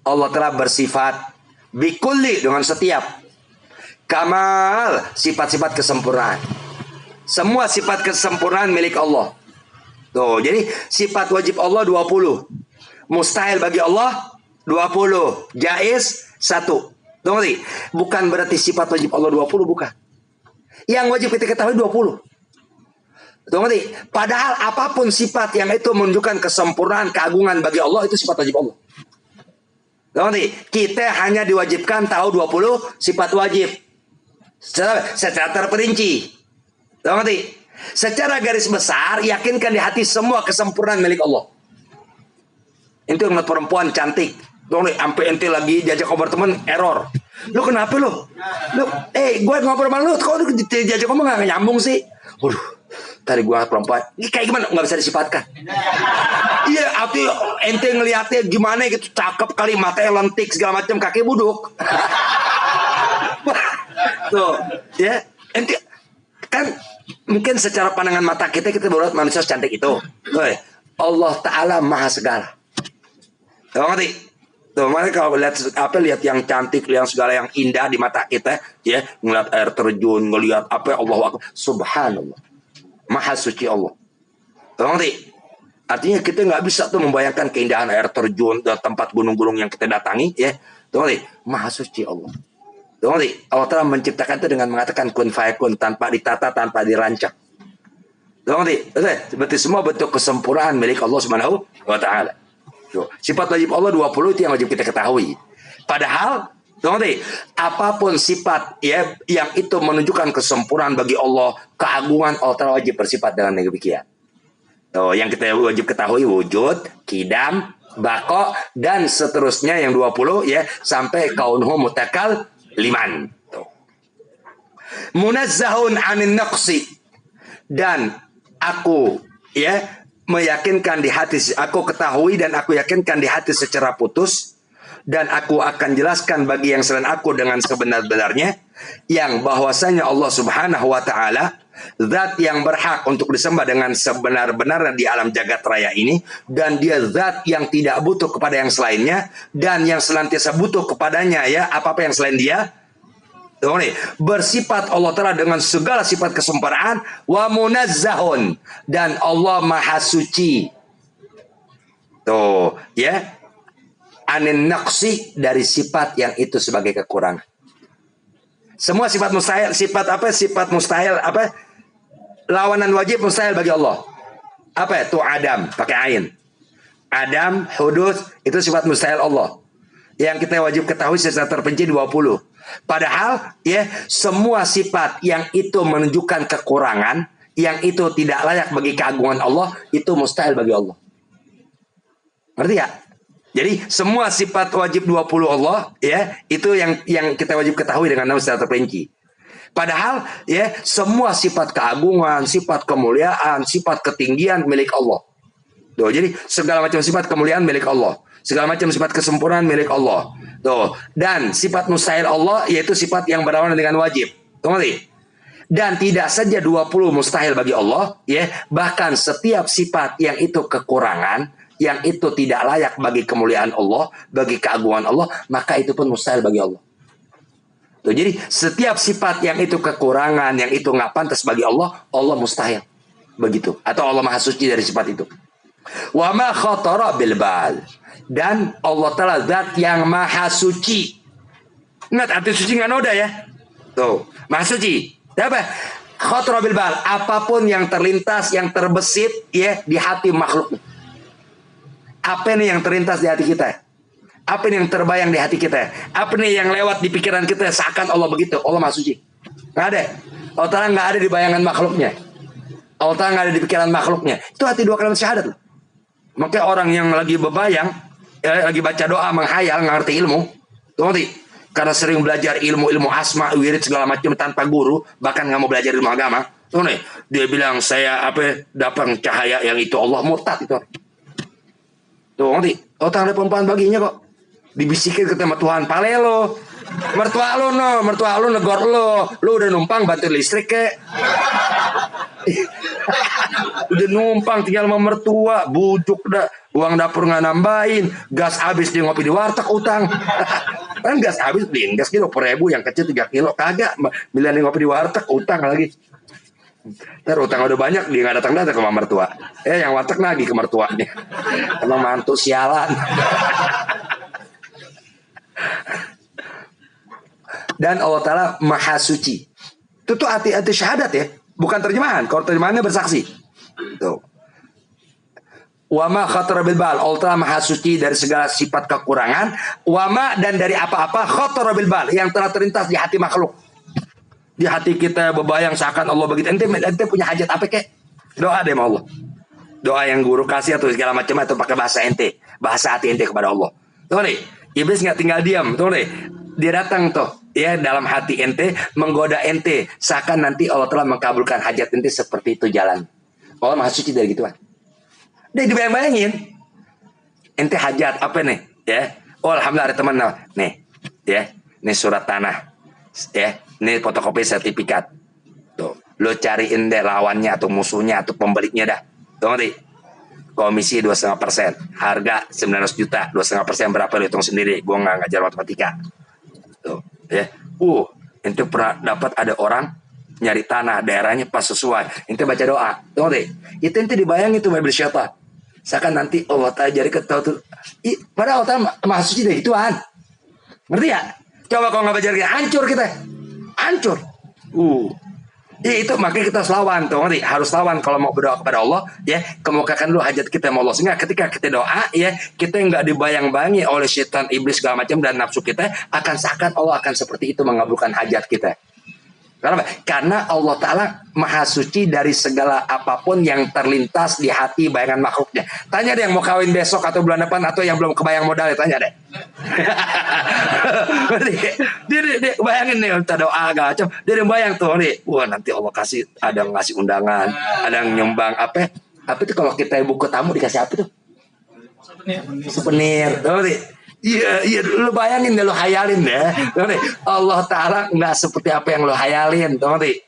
Allah Ta'ala bersifat bikulli, dengan setiap kamal, sifat-sifat kesempurnaan. Semua sifat kesempurnaan milik Allah. Tuh, jadi sifat wajib Allah 20. Mustahil bagi Allah 20. Jaiz 1. Tuh, bukan berarti sifat wajib Allah 20, bukan. Yang wajib kita ketahui 20. Tuh, padahal apapun sifat yang itu menunjukkan kesempurnaan, keagungan bagi Allah, itu sifat wajib Allah. Tuh, kita hanya diwajibkan tahu 20 sifat wajib. Secara terperinci. Tahu ngerti? Secara garis besar, yakinkan di hati semua kesempurnaan milik Allah. Itu yang perempuan cantik. Tuh nih, sampai ente lagi diajak ngobrol temen, error. Lu kenapa lu? Gue ngobrol sama lu, kok lu diajak ngomong gak nyambung sih? Waduh, tadi gue perempuan. Ini kayak gimana? Gak bisa disifatkan. Iya, arti ente ngeliatnya gimana gitu, cakep kali, matanya lentik, segala macam, kaki buduk. Tuh, ya, ente kan mungkin secara pandangan mata kita baru manusia secantik itu. Allah Ta'ala maha segala. Tahu ngerti? Tuh, makanya kalau lihat yang cantik, yang segala yang indah di mata kita, ya, ngeliat air terjun, ngelihat Allah Akbar, subhanallah. Maha suci Allah. Tahu ngerti? Artinya kita nggak bisa tuh membayangkan keindahan air terjun dan tempat gunung-gunung yang kita datangi, ya. Tahu ngerti? Maha suci Allah. Allah telah menciptakan itu dengan mengatakan kun fayakun, tanpa ditata, tanpa dirancang. Berarti semua bentuk kesempurnaan milik Allah Subhanahu wa Ta'ala. Sifat wajib Allah 20 itu yang wajib kita ketahui. Padahal, apapun sifat ya yang itu menunjukkan kesempurnaan bagi Allah, keagungan, Allah Ta'ala wajib bersifat dengan demikian. Yang kita wajib ketahui wujud, kidam, bako, dan seterusnya yang 20 ya sampai kaunhu mutakal liman. Munazzahun anin naqsi, dan aku ya meyakinkan di hati, aku ketahui dan aku yakinkan di hati secara putus, dan aku akan jelaskan bagi yang selain aku dengan sebenar-benarnya, yang bahwasanya Allah Subhanahu wa Ta'ala zat yang berhak untuk disembah dengan sebenar-benarnya di alam jagat raya ini, dan dia zat yang tidak butuh kepada yang selainnya, dan yang senantiasa butuh kepadanya ya apa-apa yang selain dia. Bersifat Allah Ta'ala dengan segala sifat kesempurnaan, wa munazzahun, dan Allah maha suci. Tuh ya, anin naqsi, dari sifat yang itu sebagai kekurangan. Semua sifat mustahil, sifat apa? Sifat mustahil apa? Lawanan wajib mustahil bagi Allah. Apa itu? Adam, pakai ain. Adam, hudus, itu sifat mustahil Allah. Yang kita wajib ketahui secara terperinci 20. Padahal ya, semua sifat yang itu menunjukkan kekurangan, yang itu tidak layak bagi keagungan Allah, itu mustahil bagi Allah. Ngerti ya? Jadi semua sifat wajib 20 Allah ya, itu yang kita wajib ketahui dengan nama secara terperinci. Padahal ya, semua sifat keagungan, sifat kemuliaan, sifat ketinggian milik Allah. Tuh, jadi segala macam sifat kemuliaan milik Allah, segala macam sifat kesempurnaan milik Allah. Tuh, dan sifat mustahil Allah yaitu sifat yang berlawanan dengan wajib. Tuh, ngerti? Dan tidak saja 20 mustahil bagi Allah ya, bahkan setiap sifat yang itu kekurangan, yang itu tidak layak bagi kemuliaan Allah, bagi keagungan Allah, maka itu pun mustahil bagi Allah. Tuh, jadi setiap sifat yang itu kekurangan, yang itu nggak pantas bagi Allah, Allah mustahil begitu, atau Allah maha suci dari sifat itu. Wa ma khatara bil bal, dan Allah Ta'ala zat yang maha suci. Ingat, arti suci nggak noda ya. Tuh, maha suci. Apa? Khatara bil bal, apapun yang terlintas, yang terbesit ya di hati makhluk. Apa nih yang terlintas di hati kita? Apa nih yang terbayang di hati kita? Apa nih yang lewat di pikiran kita seakan Allah begitu? Allah maha suci. Nggak ada. Allah Ta'ala nggak ada di bayangan makhluknya. Allah Ta'ala nggak ada di pikiran makhluknya. Itu hati dua kalimat syahadat. Makanya orang yang lagi bebayang, lagi baca doa, menghayal, nggak ngerti ilmu, tuh ngerti? Karena sering belajar ilmu asma, wirid segala macam tanpa guru, bahkan nggak mau belajar ilmu agama. Tuh nih, dia bilang saya dapat cahaya yang itu Allah, murtad itu. Tuh ngerti? Otak ada perempuan baginya kok. Dibisikin ke tema Tuhan, pale lo. Mertua lo no, mertua lo negor lo. Lo udah numpang bantu listrik kek. Udah numpang tinggal sama mertua, bujuk dah. Uang dapur nggak nambahin, gas habis dia ngopi di warteg utang. Kan gas habis beliin gas kilo per ribu, yang kecil 3 kilo kagak. Milihan ngopi di warteg utang lagi. Ntar utang udah banyak, dia nggak datang-datang ke mertua. Yang warteg lagi ke mertuanya. Emang mantu sialan. Dan Allah Ta'ala maha suci. Itu tuh hati-hati syahadat ya, bukan terjemahan. Kalau terjemahannya bersaksi. Tuh. Wama khatara bil bal, Allah Ta'ala maha suci dari segala sifat kekurangan. Wama, dan dari apa-apa khatara bil bal, yang telah terlintas di hati makhluk. Di hati kita bebayang seakan Allah begitu. Ente punya hajat apa kek? Doa deh sama Allah. Doa yang guru kasih atau segala macam, atau pakai bahasa ente, bahasa hati ente kepada Allah. Tuh nih, iblis nggak tinggal diam. Tuh nih, dia datang tuh ya dalam hati ente, menggoda ente seakan nanti Allah telah mengabulkan hajat ente seperti itu jalan. Allah maha suci dari gituan. Dia dibayang-bayangin. Ente hajat apa nih? Ya. Oh, alhamdulillah ada teman nih. Ya, ini surat tanah. Ya, ini fotokopi sertifikat. Tuh, lo cariin deh lawannya atau musuhnya atau pembelinya dah. Tuh ngerti? Komisi 2,5%, harga 900 juta, 2,5% berapa lo hitung sendiri. Gue nggak ngajar matematika. Tuh, ya. Ente pernah dapat ada orang nyari tanah daerahnya pas sesuai. Ente baca doa. Tuh ngerti? Itu ente dibayangin tuh mobil syaitan. Seakan nanti Allah Ta'ala jadi ketahu tuh. Padahal Allah Ta'ala maha suci deh gituan. Ngerti ya? Coba kalau nggak belajar kayak hancur kita, hancur. Ya itu makanya kita harus lawan, tuh ngerti? Harus lawan kalau mau berdoa kepada Allah, ya kemukakan dulu hajat kita sama Allah. Sehingga ketika kita doa, ya kita nggak dibayang-bayangi oleh setan, iblis segala macam dan nafsu kita, akan seakan Allah akan seperti itu mengabulkan hajat kita. Karena Allah Ta'ala maha suci dari segala apapun yang terlintas di hati bayangan makhluknya. Tanya deh yang mau kawin besok atau bulan depan, atau yang belum kebayang modal, tanya deh. dia bayangin nih, kita doa agak macam, dia bayang tuh nih, wah nanti Allah kasih, ada yang ngasih undangan, ada yang nyumbang apa itu kalau kita buku tamu dikasih apa tuh? Souvenir. Iya, lu bayangin deh, lu hayalin deh. Allah Ta'ala nggak seperti apa yang lu hayalin, ngerti?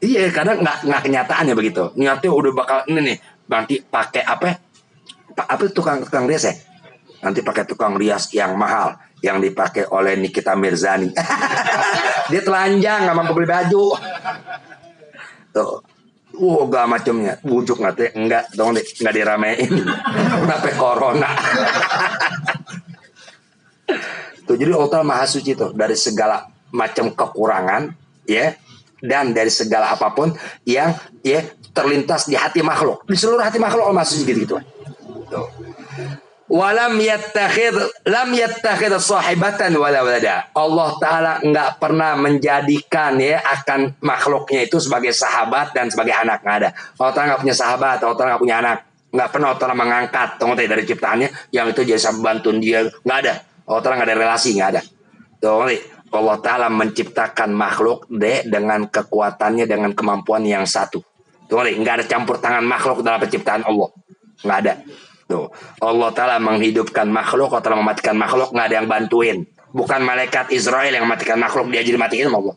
Iya, kadang nggak kenyataannya begitu. Niatnya udah bakal ini nih, nanti pakai apa tukang rias ya? Nanti pakai tukang rias yang mahal yang dipakai oleh Nikita Mirzani. Dia telanjang nggak mampu beli baju. Tuh. Gak macamnya, bujuk nanti enggak dong, nggak diramein. Kenapa corona? Tuh, jadi Allah Maha Suci tuh dari segala macam kekurangan, ya, dan dari segala apapun yang ya terlintas di hati makhluk, di seluruh hati makhluk Allah Maha Suci gitu. Tuh. Walam yattakhid sahibatan wala walada. Allah Ta'ala enggak pernah menjadikan ya akan makhluknya itu sebagai sahabat dan sebagai anak. Nggak ada. Allah Ta'ala enggak punya sahabat, Allah Ta'ala enggak punya anak. Enggak pernah Allah Ta'ala mengangkat dari ciptaannya yang itu jadi sahabat bantuan dia. Enggak ada. Allah Ta'ala enggak ada relasi, enggak ada. Tuh, Allah Ta'ala menciptakan makhluk dengan kekuatannya, dengan kemampuan yang satu. Tuh, enggak ada campur tangan makhluk dalam penciptaan Allah. Enggak ada. Tuh, Allah Ta'ala menghidupkan makhluk, Allah Ta'ala mematikan makhluk, nggak ada yang bantuin. Bukan malaikat Israel yang mematikan makhluk, dia jadi matikan sama Allah.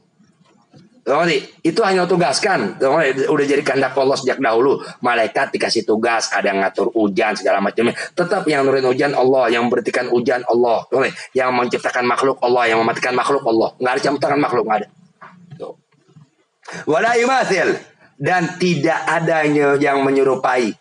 Tuh, itu hanya tugaskan. Tuh, udah jadi kehendak Allah sejak dahulu. Malaikat dikasih tugas, ada yang ngatur hujan segala macamnya. Tetap yang nurin hujan Allah, yang memberhentikan hujan Allah. Tuh, yang menciptakan makhluk Allah, yang mematikan makhluk Allah. Nggak ada campur tangan makhluk, nggak ada. Tuh. Wala yumathil, dan tidak ada yang menyerupai.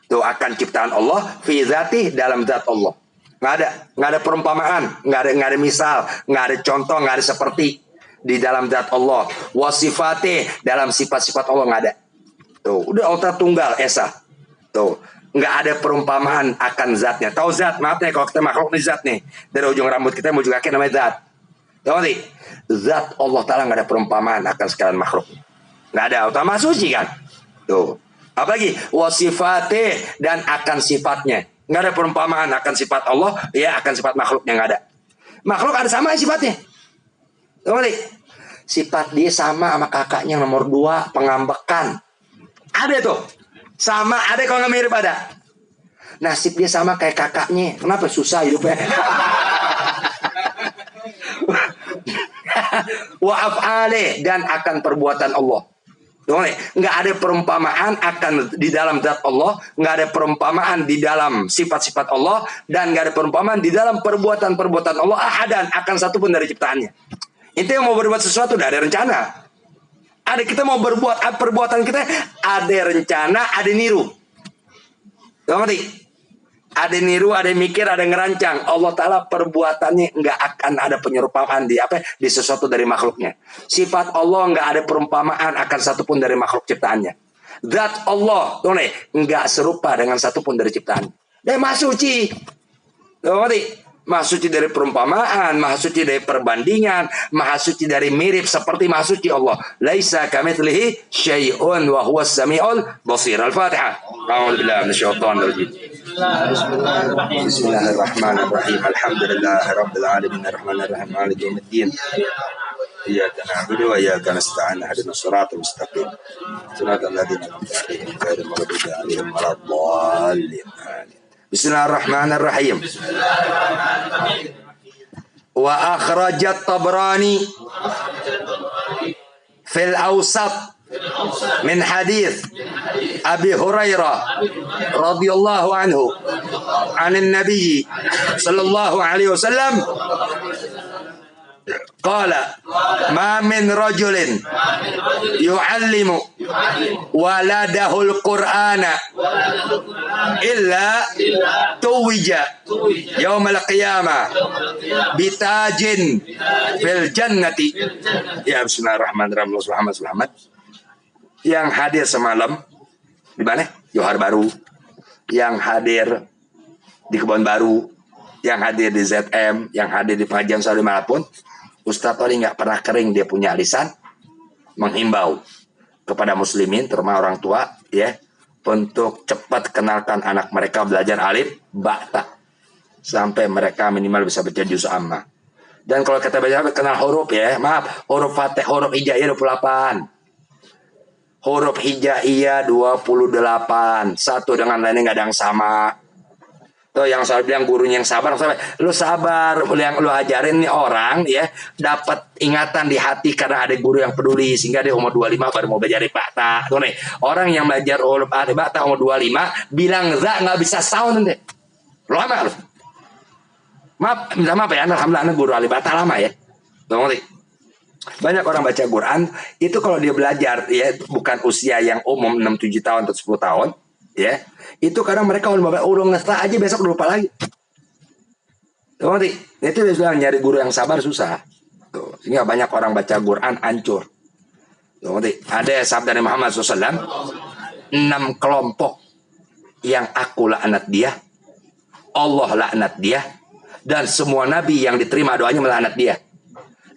Itu akan ciptaan Allah fi zati, dalam zat Allah. Nggak ada perumpamaan, nggak ada misal, nggak ada contoh, nggak ada seperti di dalam zat Allah. Wasifati, dalam sifat-sifat Allah nggak ada. Tuh, udah Allah tunggal esa. Tuh, nggak ada perumpamaan akan zatnya. Tahu zat, maaf nih kalau kita makhluk nih zat nih. Dari ujung rambut kita mau juga namanya zat. Tahu nih, zat Allah Ta'ala nggak ada perumpamaan akan sekalian makhluk. Nggak ada, utama suci kan. Tuh. Apalagi wasifate, dan akan sifatnya. Nggak ada perumpamaan akan sifat Allah, ya akan sifat makhluknya nggak ada. Makhluk ada sama sifatnya. Sifat dia sama kakaknya nomor 2, pengambekan. Ada tuh. Sama, ada kalau nggak mirip ada. Nasib dia sama kayak kakaknya. Kenapa susah hidupnya? Wa af'ale, dan akan perbuatan Allah. Nggak ada perumpamaan akan di dalam zat Allah, nggak ada perumpamaan di dalam sifat-sifat Allah, dan nggak ada perumpamaan di dalam perbuatan-perbuatan Allah ahadan akan satu pun dari ciptaannya. Itu yang mau berbuat sesuatu udah ada rencana. Ada kita mau berbuat perbuatan kita ada rencana, ada niru. Ngerti? Ada niru, ada mikir, ada ngerancang. Allah Ta'ala perbuatannya nggak akan ada penyerupaan di sesuatu dari makhluknya. Sifat Allah nggak ada perumpamaan akan satupun dari makhluk ciptaannya. Zat Allah nggak serupa dengan satupun dari ciptaan. Dia Maha Suci. Maha Suci dari perumpamaan, Maha Suci dari perbandingan, Maha Suci dari mirip, seperti Maha Suci Allah. Laisa kamitslihi syai'un wa huwas samiul basir. Al-Fatihah. A'udzubillahi minasyaitonir rajim. Bismillahirrahmanirrahim. Alhamdulillahirabbil alamin arrahmanir rahim maliki yaumiddin. Iyyaka na'budu wa iyyaka nasta'in ihdinas siratal mustaqim. Siratal ladzina an'amta 'alaihim ghairil maghdubi 'alaihim waladdallin. Bismillahirrahmanirrahim. Wa akhrajat Tabrani fil awsat min hadith Abi Hurairah radhiyallahu anhu anin Nabi sallallahu alaihi wasallam qala ma min rajulin yu'allimu waladahul qur'ana illa tuwija yaumal qiyamah bitajin fil jannati. Ya, bismillahirrahmanirrahim. Muhammad yang hadir semalam di mana? Johar Baru, yang hadir di Kebon Baru, yang hadir di ZM, yang hadir di pengajian saudi manapun, Ustadz Tori nggak pernah kering dia punya lisan menghimbau kepada muslimin, terutama orang tua, ya, untuk cepat kenalkan anak mereka belajar alif ba-ta sampai mereka minimal bisa baca juz amma. Dan kalau kita baca kenal huruf, ya, maaf, huruf Fatih, huruf hijaiyah 28. Huruf hijaiyah 28. Satu dengan lainnya nggak ada yang sama. Tuh yang saya bilang gurunya yang sabar, lu sabar, yang lu ajarin nih orang ya dapat ingatan di hati karena ada guru yang peduli sehingga dia umur 25 baru mau belajar bata. Tuh nih, orang yang belajar bata umur 25 bilang za nggak bisa sound nanti. Lama lu. Maaf, minta maaf ya, alhamdulillah guru alibata lama ya. Tuh ngerti. Banyak orang baca Quran itu kalau dia belajar ya bukan usia yang umum 6-7 tahun atau 10 tahun ya. Itu kadang mereka udah ngeslah aja besok lupa lagi. Tuh ngerti? Itu dia bilang nyari guru yang sabar susah. Tuh, sehingga banyak orang baca Quran hancur. Tuh ngerti? Ada sabda Nabi Muhammad SAW 6 kelompok yang aku laknat dia, Allah laknat dia, dan semua nabi yang diterima doanya melaknat dia.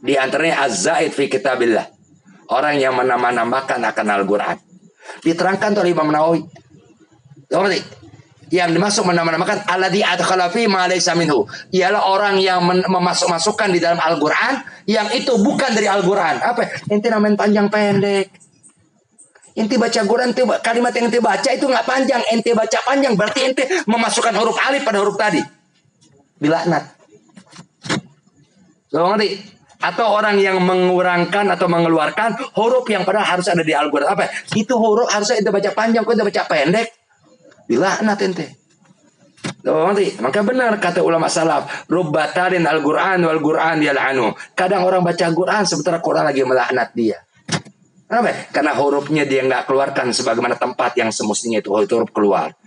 Di antaranya az-zaid fi kitabillah, orang yang menambah-nambahkan akan Al-Quran. Diterangkan oleh Imam Nawawi. Yang dimaksud menambah-nambahkan alladzi adkhala fi ma laysa minhu, ialah orang yang memasuk-masukkan di dalam Al-Quran yang itu bukan dari Al-Quran. Apa? Ente namain panjang pendek. Ente baca Quran, kalimat yang ente baca itu nggak panjang. Ente baca panjang berarti ente memasukkan huruf alif pada huruf tadi. Dilaknat. Lo ngerti? Atau orang yang mengurangkan atau mengeluarkan huruf yang padahal harus ada di Al-Quran. Apa? Itu huruf harusnya ente baca panjang, kok ente baca pendek. Dilaknat ente. Loh, nanti. Maka benar kata ulama salaf, rubbatarin al-Quran wal Quran yal'anu. Kadang orang baca Quran sementara Quran lagi melaknat dia. Kenapa? Karena hurufnya dia nggak keluarkan sebagaimana tempat yang semestinya itu huruf keluar.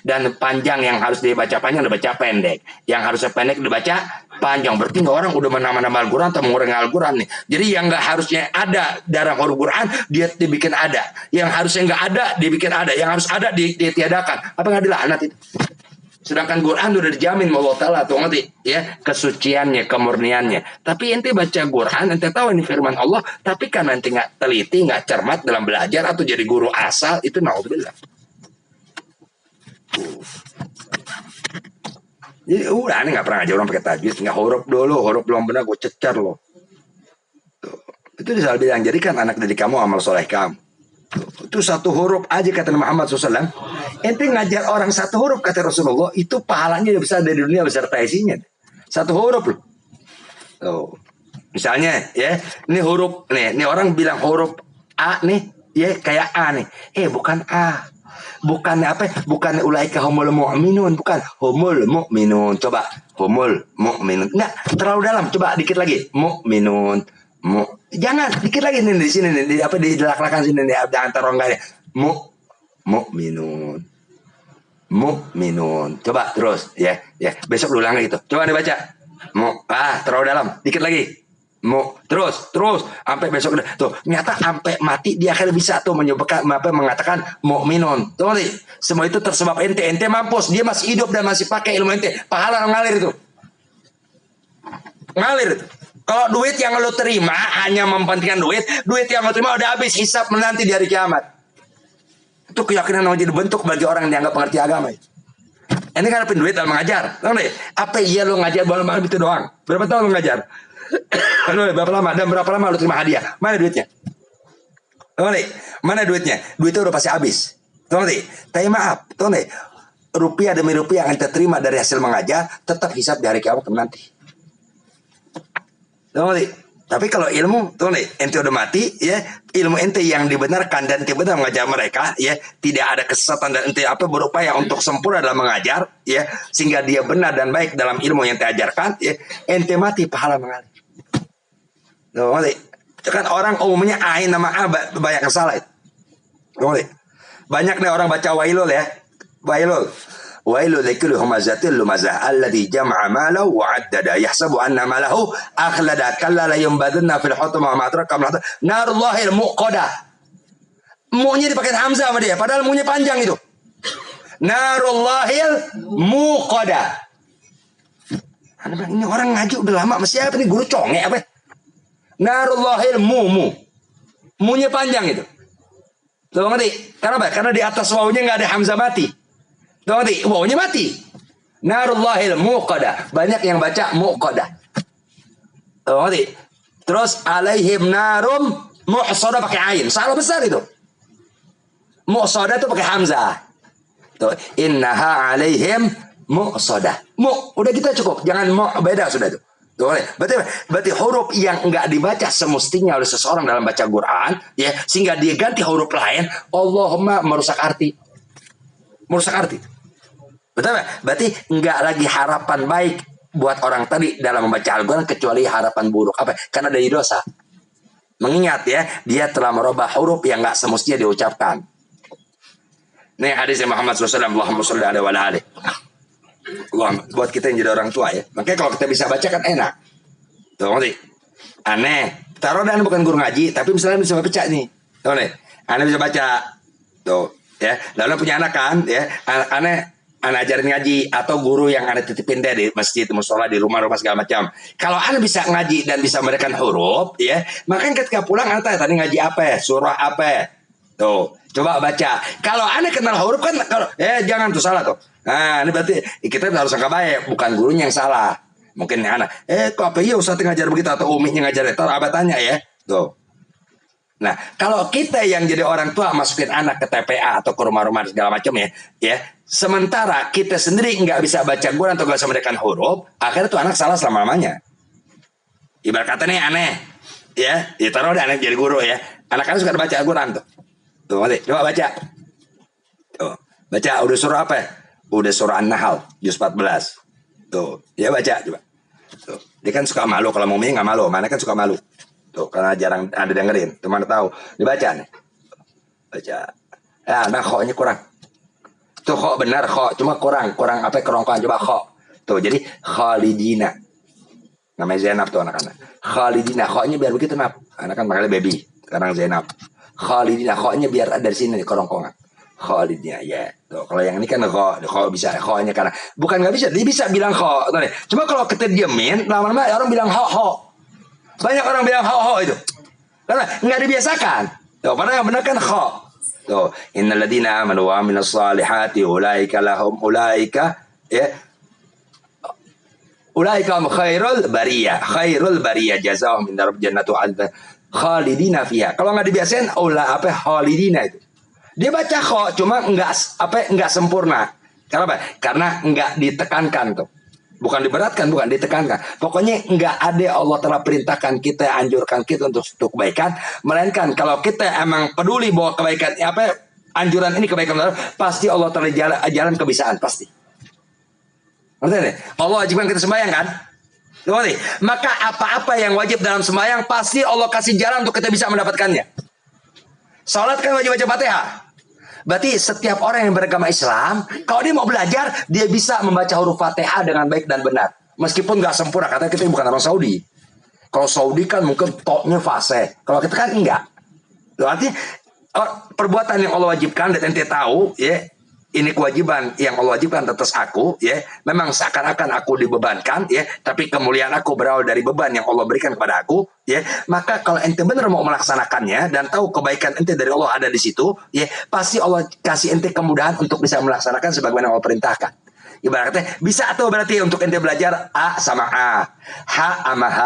Dan panjang yang harus dibaca panjang dibaca pendek. Yang harusnya pendek dibaca panjang. Berarti orang udah menambah-nambah Al-Quran atau mengurangi Al-Quran nih. Jadi yang nggak harusnya ada dalam huruf Quran dia dibikin ada. Yang harusnya nggak ada dibikin ada. Yang harus ada ditiadakan. Apa nggak dilaknat itu? Sedangkan Quran udah dijamin Allah Ta'ala tuh ngerti ya kesuciannya, kemurniannya. Tapi ente baca Quran, ente tahu ini firman Allah, tapi kan ente nggak teliti, nggak cermat dalam belajar atau jadi guru asal, itu naudzubillah. Jadi udah ini nggak pernah ngajar orang pakai tajwid, nggak huruf dulu, huruf belum benar gue cecar loh. Tuh. Itu disal bilang jadikan anak didik kamu amal soleh kamu. Tuh. Itu satu huruf aja kata Muhammad SAW. Ente ngajar orang satu huruf kata Rasulullah itu pahalanya besar dari dunia beserta isinya. Satu huruf loh. Tuh. Misalnya ya, ini huruf nih, ini orang bilang huruf A nih, ya kayak A nih. Bukan A. Bukan apa? Bukan ulaika humul mu'minun, bukan humul mu'minun. Coba humul mu'minun. Enggak, terlalu dalam. Coba dikit lagi. Mu'minun. Jangan dikit lagi nih di sini nih, apa di belakang sini nih antara enggaknya. Mu'minun. Mu'minun. Coba terus ya. Besok lu ulang gitu. Coba dibaca. Terlalu dalam. Dikit lagi. Terus sampai besok tuh nyata sampai mati dia akhirnya bisa tuh mengatakan mukminun. Tuh nih, semua itu tersebab ente mampus, dia masih hidup dan masih pakai ilmu ente, pahala ngalir itu. Ngalir itu. Kalau duit yang lo terima hanya mempentingkan duit yang lo terima udah habis, hisab menanti di hari kiamat. Itu keyakinan yang jadi bentuk bagi orang yang dianggap pengerti agama. Ini kan duit dalam mengajar. Tahu nih, apa iya lo ngajar malam itu doang? Berapa tahun lo ngajar? Berapa lama dan berapa lama lu terima hadiah? Mana duitnya? Mana duitnya? Duitnya udah pasti habis. Tapi maaf, rupiah demi rupiah yang ente terima dari hasil mengajar tetap hisab di hari kiamat nanti. Tapi kalau ilmu, ente udah mati, ya ilmu ente yang dibenarkan dan tiba-tiba mengajar mereka, ya tidak ada kesesatan dan ente berupaya untuk sempurna dalam mengajar, ya sehingga dia benar dan baik dalam ilmu yang ente ajarkan, ya ente mati pahala mengalir. Itu kan orang umumnya ain nama A banyak yang salah itu. Banyak nih orang baca wailul ya. Wailul likulli humazatil lumazah alladzi jama'a malahu wa 'addada yahsabu anna malahu akhlada kalla la yunbadhanna fil hutama wa ma'adraka narullahil muqada. Mu-nya dipakai hamzah sama dia padahal mu-nya panjang itu. Narullahil muqada. Ini orang ngaji udah lama masih apa nih guru conge apa? Narullahil mu-nya panjang itu. Tuh ngerti? Kenapa? Karena di atas wawunya nggak ada hamzah mati. Tuh ngerti? Wawunya mati. Narullahil muqada. Banyak yang baca muqada. Tuh ngerti? Terus alaihim narum muhsada pakai ain. Salah besar itu. Muhsada itu pakai hamzah. Tuh innaha alaihim muqsadah. Udah kita cukup, jangan beda sudah itu. Boleh. Berarti huruf yang enggak dibaca semestinya oleh seseorang dalam baca Quran, ya, sehingga dia ganti huruf lain, Allahumma merusak arti. Merusak arti. Betul? Berarti enggak lagi harapan baik buat orang tadi dalam membaca Al-Quran kecuali harapan buruk. Apa? Karena dari dosa. Mengingat ya, dia telah merubah huruf yang enggak semestinya diucapkan. Nih hadis Muhammad SAW, Allahumma sholli alaihi wa alihi. Buat kita yang jadi orang tua ya. Makanya kalau kita bisa baca kan enak. Tuh ngerti? Aneh. Taruh dan bukan guru ngaji, tapi misalnya bisa baca nih. Tuh nih. Aneh bisa baca. Tuh ya. Lalu punya anak kan ya. Aneh ajarin ngaji atau guru yang aneh titipin deh di masjid, musola, di rumah-rumah segala macam. Kalau aneh bisa ngaji dan bisa memberikan huruf ya, makanya ketika pulang aneh tanya tadi ngaji apa ya? Surah apa ya? Tuh, coba baca. Kalau aneh kenal huruf kan kalau jangan tuh salah tuh. Nah, ini berarti kita harus sangka baik, bukan gurunya yang salah. Mungkin anak, kok apa iya Ustaz ngajar begitu atau uminya ngajar itu abah tanya ya. Tuh. Nah, kalau kita yang jadi orang tua masukin anak ke TPA atau ke rumah-rumah segala macam ya, sementara kita sendiri nggak bisa baca Quran atau nggak bisa memberikan huruf, akhirnya tuh anak salah selama-lamanya. Ibarat kata nih aneh, ya taruh deh aneh jadi guru ya, anak-anak suka baca Al-Quran tuh. Tuh, mati. Coba baca. Tuh, baca udah surah apa? Udah surah An-Nahl, juz 14. Tuh, ya baca coba. Tuh, dia kan suka malu kalau mau nggak malu, mana kan suka malu. Tuh, karena jarang ada dengerin, teman tahu. Dibaca nih. Baca. Ya, nah khoknya kurang. Tuh khok benar khok, cuma kurang apa kerongkongan coba khok. Tuh, jadi Khalidina. Namanya Zainab tuh anak-anak. Khalidina, khoknya biar begitu nap. Anak kan panggilnya baby, sekarang Zainab. Khalidina, khoknya biar dari sini nih kerongkongan. Khalidina ya. Tuh, kalau yang ini kan kho bisa khoknya karena bukan nggak bisa, dia bisa bilang kho. Cuma kalau kita diemin, lama-lama orang bilang ho. Banyak orang bilang ho itu. Karena nggak dibiasakan. Tuh, padahal yang benar kan kho. Tuh, innal ladzina amanu wa amilus solihati ulaika lahum ulaika khairul bariyah jazaohum min rabbihim jannatu adn khalidina fiha. Kalau nggak dibiasain khalidina itu. Dia baca kok cuma nggak sempurna. Kenapa? Karena nggak ditekankan tuh. Bukan diberatkan, bukan ditekankan. Pokoknya nggak ada Allah telah perintahkan kita, anjurkan kita untuk kebaikan, melainkan kalau kita emang peduli bahwa kebaikan anjuran ini kebaikan, pasti Allah telah jalan kebisaan pasti. Ngerti nih? Allah wajibkan kita sembahyang kan? Ngerti? Maka apa-apa yang wajib dalam sembahyang pasti Allah kasih jalan untuk kita bisa mendapatkannya. Salat kan wajib baca Fatihah. Berarti setiap orang yang beragama Islam, kalau dia mau belajar, dia bisa membaca huruf Fatihah dengan baik dan benar. Meskipun nggak sempurna, katanya kita bukan orang Saudi. Kalau Saudi kan mungkin toknya fase. Kalau kita kan enggak. Berarti perbuatan yang Allah wajibkan dan ente tahu, ya, ini kewajiban yang Allah wajibkan atas aku, ya. Memang seakan-akan aku dibebankan, ya. Tapi kemuliaan aku berawal dari beban yang Allah berikan kepada aku, ya. Maka kalau ente benar mau melaksanakannya dan tahu kebaikan ente dari Allah ada di situ, ya, pasti Allah kasih ente kemudahan untuk bisa melaksanakan sebagaimana Allah perintahkan. Ibaratnya bisa atau berarti untuk ente belajar A sama A, H sama H,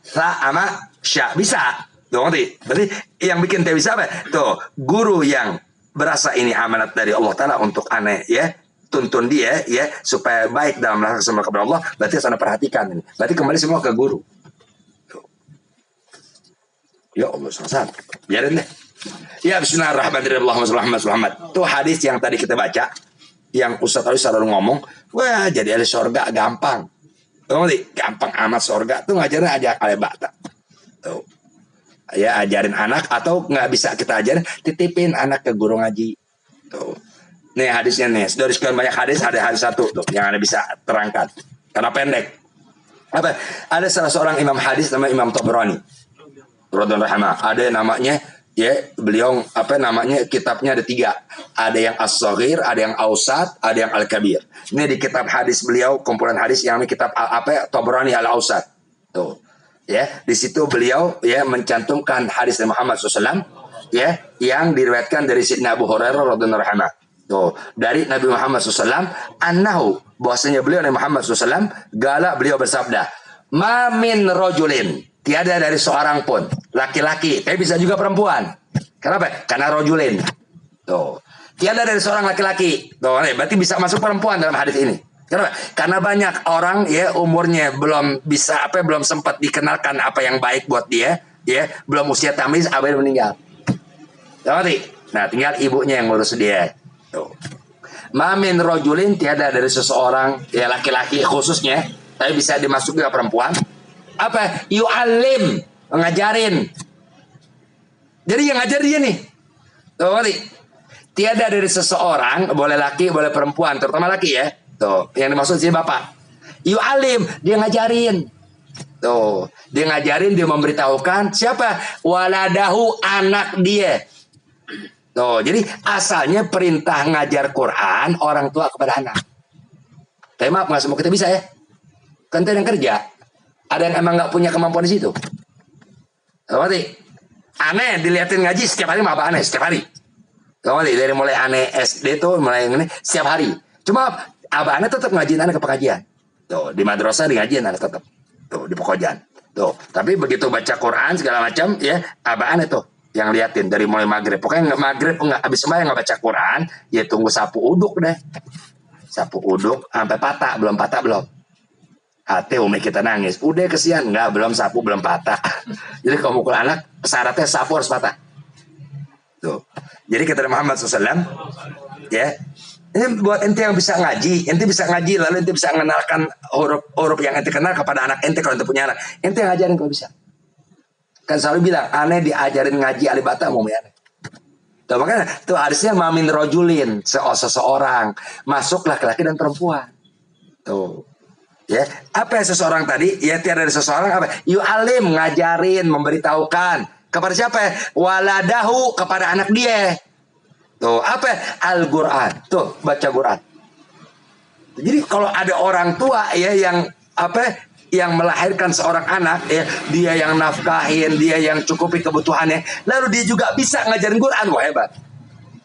Sa sama Sya, bisa. Tuh, ngerti? Berarti yang bikin ente bisa apa? Tuh, guru yang berasa ini amanat dari Allah Ta'ala untuk aneh ya, tuntun dia ya supaya baik dalam melaksanakan kepada Allah. Berarti harus anda perhatikan ini. Berarti kembali semua ke guru. Tuh. Ya Allah selesai. Biarin deh. Ya bismillahirrahmanirrahim. Muhammad. Itu hadis yang tadi kita baca, yang Ustaz Ali selalu ngomong, wah jadi ahli surga gampang. Gampang amat surga tuh ngajarin aja alebata. Tuh. Ya ajarin anak atau nggak bisa kita ajarin, titipin anak ke guru ngaji. Tuh. Nih hadisnya nih, dari sekian banyak hadis ada hadis satu tuh yang anda bisa terangkan karena pendek. Apa? Ada salah seorang imam hadis namanya Imam Tabrani. Ada namanya ya beliau kitabnya ada 3. Ada yang As-Saghir, ada yang Ausat, ada yang Al-Kabir. Ini di kitab hadis beliau, kumpulan hadis yang kitab Tabrani Al-Ausat. Tuh. Ya, di situ beliau ya mencantumkan hadis Muhammad SAW ya yang diriwayatkan dari Sayyidina Abu Hurairah radhiyallahu anhu. Tuh, dari Nabi Muhammad SAW annahu bahwasanya beliau Nabi Muhammad SAW beliau bersabda, "Ma min rajulin", tiada dari seorang pun laki-laki, tapi bisa juga perempuan. Kenapa? Karena rajulin. Tuh. Tiada dari seorang laki-laki. Tuh, berarti bisa masuk perempuan dalam hadis ini. Karena banyak orang ya umurnya belum bisa belum sempat dikenalkan apa yang baik buat dia, ya belum usia tamyiz, abai meninggal. Ngerti? Nah, tinggal ibunya yang ngurus dia. Tuh. Mamin rojulin, tiada dari seseorang ya laki-laki khususnya, tapi bisa dimasuki ke perempuan. Apa? Yu'alim, ngajarin. Jadi yang ngajar dia nih. Tuh, ngerti? Tiada dari seseorang, boleh laki, boleh perempuan, terutama laki ya. Tuh, yang dimaksud sih bapak. Yu'alim, dia ngajarin. Tuh, dia ngajarin, dia memberitahukan siapa? Waladahu, anak dia. Tuh, jadi asalnya perintah ngajar Quran orang tua kepada anak. Tapi maaf, nggak semua kita bisa ya. Kan ada yang kerja, ada yang emang nggak punya kemampuan di situ. Berarti aneh diliatin ngaji setiap hari, maaf aneh setiap hari. Dari mulai aneh SD tuh mulai ini setiap hari. Cuma abah aneh tetap ngajiin anak ke pengajian. Tuh di madrasah di ngajiin anak tetap. Tuh di pekojan. Tuh tapi begitu baca Quran segala macam ya abah aneh tuh yang liatin dari mulai maghrib. Pokoknya nggak maghrib nggak habis sembahyang nggak baca Quran ya tunggu sapu uduk deh. Sapu uduk sampai patah belum. Hati umi kita nangis. Udah kesian nggak belum sapu belum patah. Jadi kalau mukul anak syaratnya sapu harus patah. Tuh. Jadi kata Muhammad SAW, ya, ini buat ente yang bisa ngaji, ente bisa ngaji, lalu ente bisa mengenalkan huruf yang ente kenal kepada anak ente kalau ente punya anak, ente yang ngajarin kalau bisa. Kan selalu bilang, aneh diajarin ngaji alibata mau aneh. Tuh makanya tuh hadisnya mamin rojulin, seseorang masuk laki-laki dan perempuan. Tuh. Ya, apa yang seseorang tadi? Ya tiada dari seseorang apa? Yu'alim, ngajarin, memberitahukan. Kepada siapa? Waladahu, kepada anak dia. Tuh, apa? Al-Quran. Tuh, baca Quran. Jadi kalau ada orang tua ya yang yang melahirkan seorang anak ya, dia yang nafkahin, dia yang cukupi kebutuhannya, lalu dia juga bisa ngajarin Quran, wah hebat.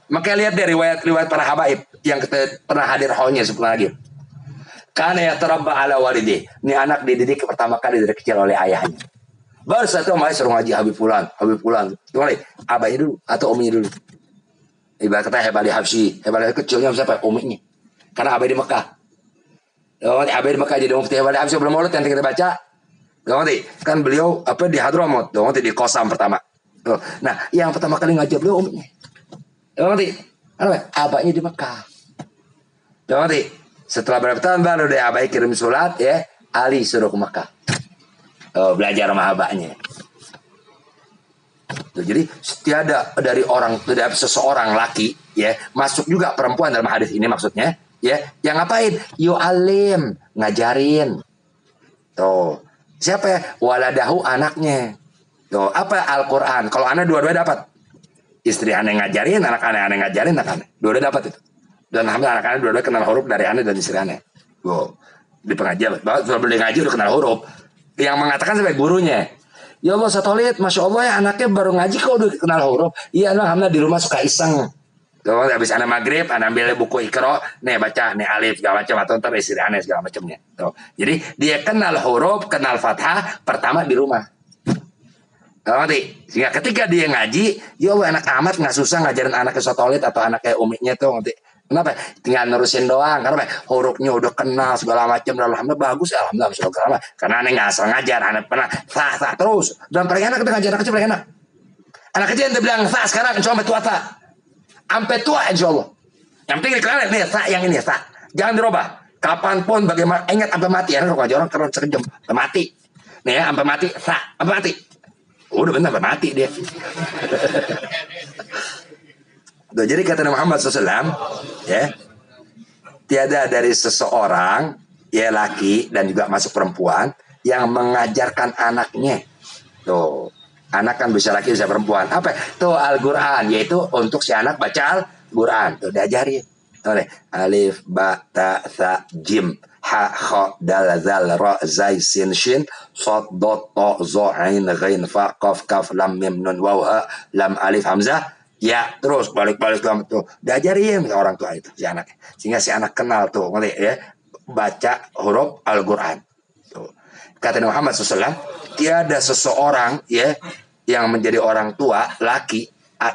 Makanya lihat dari riwayat para habaib yang kita pernah hadir haulnya sebelum lagi. Karena ya terabba ala walidi. Ini anak dididik pertama kali dari kecil oleh ayahnya. Baru satu omah suruh ngaji Habib Fulan. Gimana? Abahnya dulu atau ominya dulu. Ibarat kata Hebali Habsyi. Hebali kecilnya siapa? Ominya. Karena abah di Mekah. Abah di Mekah jadi mufti Hebali Habsyi belum maulid yang kita baca. Kan beliau di Hadramut. Di Kosam pertama. Nah, yang pertama kali ngajar beliau ominya. Abahnya di Mekah. Setelah berapa tahun baru deh abah kirim surat ya, Ali suruh ke Mekah. Belajar sama abahnya. Tuh, jadi tiada dari seseorang laki ya masuk juga perempuan dalam hadis ini maksudnya ya yang ngapain? Yu'alim, ngajarin. Tuh siapa ya? Waladahu, anaknya. Tuh apa? Al-Quran. Kalau anak dua-dua dapat. Istri aneh ngajarin, anak aneh ngajarin, anak aneh dua-dua dapat itu. Dan alhamdulillah anak aneh dua-dua kenal huruf dari aneh dan istri aneh. Wow. Di pengajian sudah beli ngaji udah kenal huruf. Yang mengatakan sebagai gurunya, ya Allah satolit, masya Allah ya anaknya baru ngaji kok udah kenal huruf. Iya alhamdulillah di rumah suka iseng. Tuh habis anak maghrib, anak ambil buku Iqra, nih baca nih alif segala macam atau ntar istri aneh segala macamnya. Tuh, jadi dia kenal huruf, kenal fathah pertama di rumah. Ngerti? Sehingga ketika dia ngaji, ya Allah anak amat nggak susah ngajarin anaknya satolit atau anaknya umiknya tuh ngerti? Kenapa? Tinggal nerusin doang. Karena hurufnya udah kenal segala macam. Alhamdulillah bagus. Alhamdulillah. Karena aneh nggak asal ngajar. Aneh pernah tak terus. Dan paling enak kita ngajar anak kecil paling enak. Anak kecil yang bilang tak sekarang insya Allah tua tak. Sampai tua insya Allah. Yang penting dikenal nih tak yang ini tak. Jangan dirubah. Kapanpun bagaimana ingat sampai mati. Anak ngajar orang keren sekejam. Sampai mati. Nih ya sampai mati tak. Sampai mati. Udah benar sampai mati dia. Tuh, jadi kata Muhammad SAW ya tiada dari seseorang ya laki dan juga masuk perempuan yang mengajarkan anaknya. Tuh anak kan bisa laki bisa perempuan apa tuh Al-Quran yaitu untuk si anak baca Al-Quran tuh diajarin tuh, alif ba ta sa jim ha kha dal zal ra zai sin shin sad dot ta za ain ghain fa qaf kaf lam mim nun waw ha lam alif hamzah. Ya terus balik-balik tuh diajarin orang tua itu si anak sehingga si anak kenal tuh ngerti ya baca huruf Al-Quran. Tuh. Kata Muhammad SAW tiada seseorang ya yang menjadi orang tua laki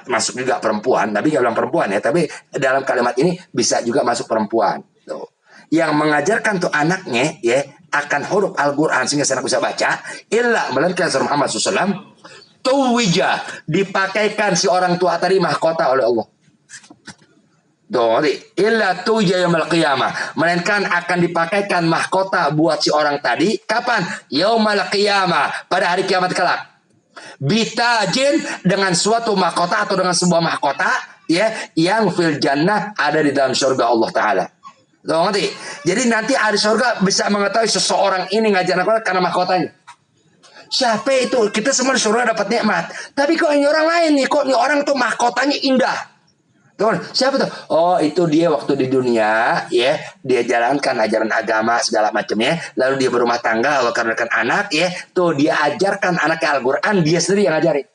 masuk juga perempuan. Nabi nggak bilang perempuan ya tapi dalam kalimat ini bisa juga masuk perempuan. Tuh. yang mengajarkan tuh anaknya ya akan huruf Al-Quran sehingga anak bisa baca, illa melainkan Muhammad SAW tuwija, dipakaikan si orang tua tadi mahkota oleh Allah. Illa tuja yaumil qiyamah, melainkan akan dipakaikan mahkota buat si orang tadi kapan? Yaumil qiyamah, pada hari kiamat kelak. Bitajin, dengan suatu mahkota atau dengan sebuah mahkota ya yang fil jannah, ada di dalam surga Allah Taala. Ngerti? Jadi nanti ahli surga bisa mengetahui seseorang ini ngajar Al-Quran karena mahkotanya. Siapa itu? Kita semua di surga dapat nikmat, tapi kok ini orang lain nih, kok ini orang tuh mahkotanya indah. Tuh, siapa tuh? Oh, itu dia waktu di dunia ya, dia jalankan ajaran agama segala macamnya, lalu dia berumah tangga, lalu karena anak ya, tuh dia ajarkan anaknya Al-Quran, dia sendiri yang ngajarin.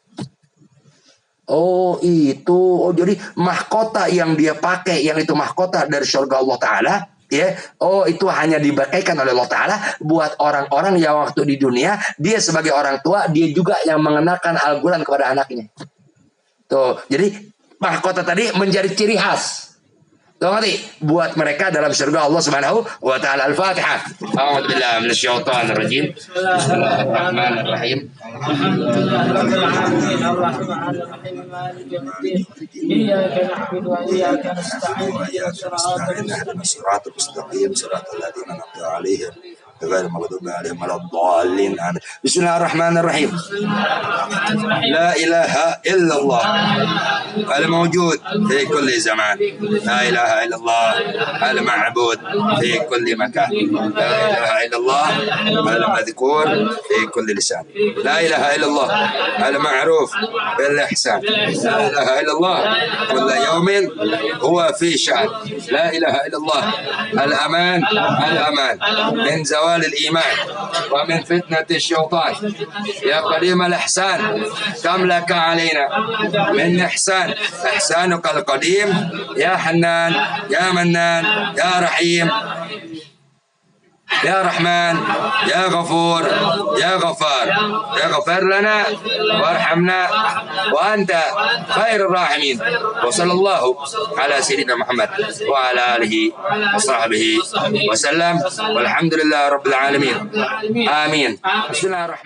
Oh itu, oh jadi mahkota yang dia pakai, yang itu mahkota dari surga Allah Ta'ala ya. Oh itu hanya dibakaikan oleh Allah Ta'ala buat orang-orang yang waktu di dunia dia sebagai orang tua, dia juga yang mengenalkan Al-Quran kepada anaknya. Tuh, jadi mahkota tadi menjadi ciri khas. Tahu ngerti? Buat mereka dalam surga Allah Subhanahu wa Ta'ala. Al-Fatihah. A'udzubillahi minasyaitonir rajim. Bismillahirrahmanirrahim. Iyyaka na'budu wa iyyaka nasta'in. Shiratal mustaqim, shiratal ladzina an'amta 'alaihim غير المغضوب عليهم ولا الضالين. بسم الله الرحمن الرحيم. لا إله إلا الله الموجود في كل زمان، لا إله إلا الله المعبود في كل مكان، لا إله إلا الله المذكور في كل لسان، لا إله إلا الله المعروف بالإحسان، لا إله إلا الله كل يوم هو في شأن، لا إله إلا الله الأمان الأمان من زوال الإيمان ومن فتنة الشيطان. يا قديم الإحسان كم لك علينا من إحسان، إحسانك القديم يا حنان يا منان يا رحيم يا رحمن يا غفور يا غفار، يا غفر لنا وارحمنا وأنت خير الراحمين. وصلى الله على سيدنا محمد وعلى آله وصحبه وسلم، والحمد لله رب العالمين. آمين. بسم الله الرحمن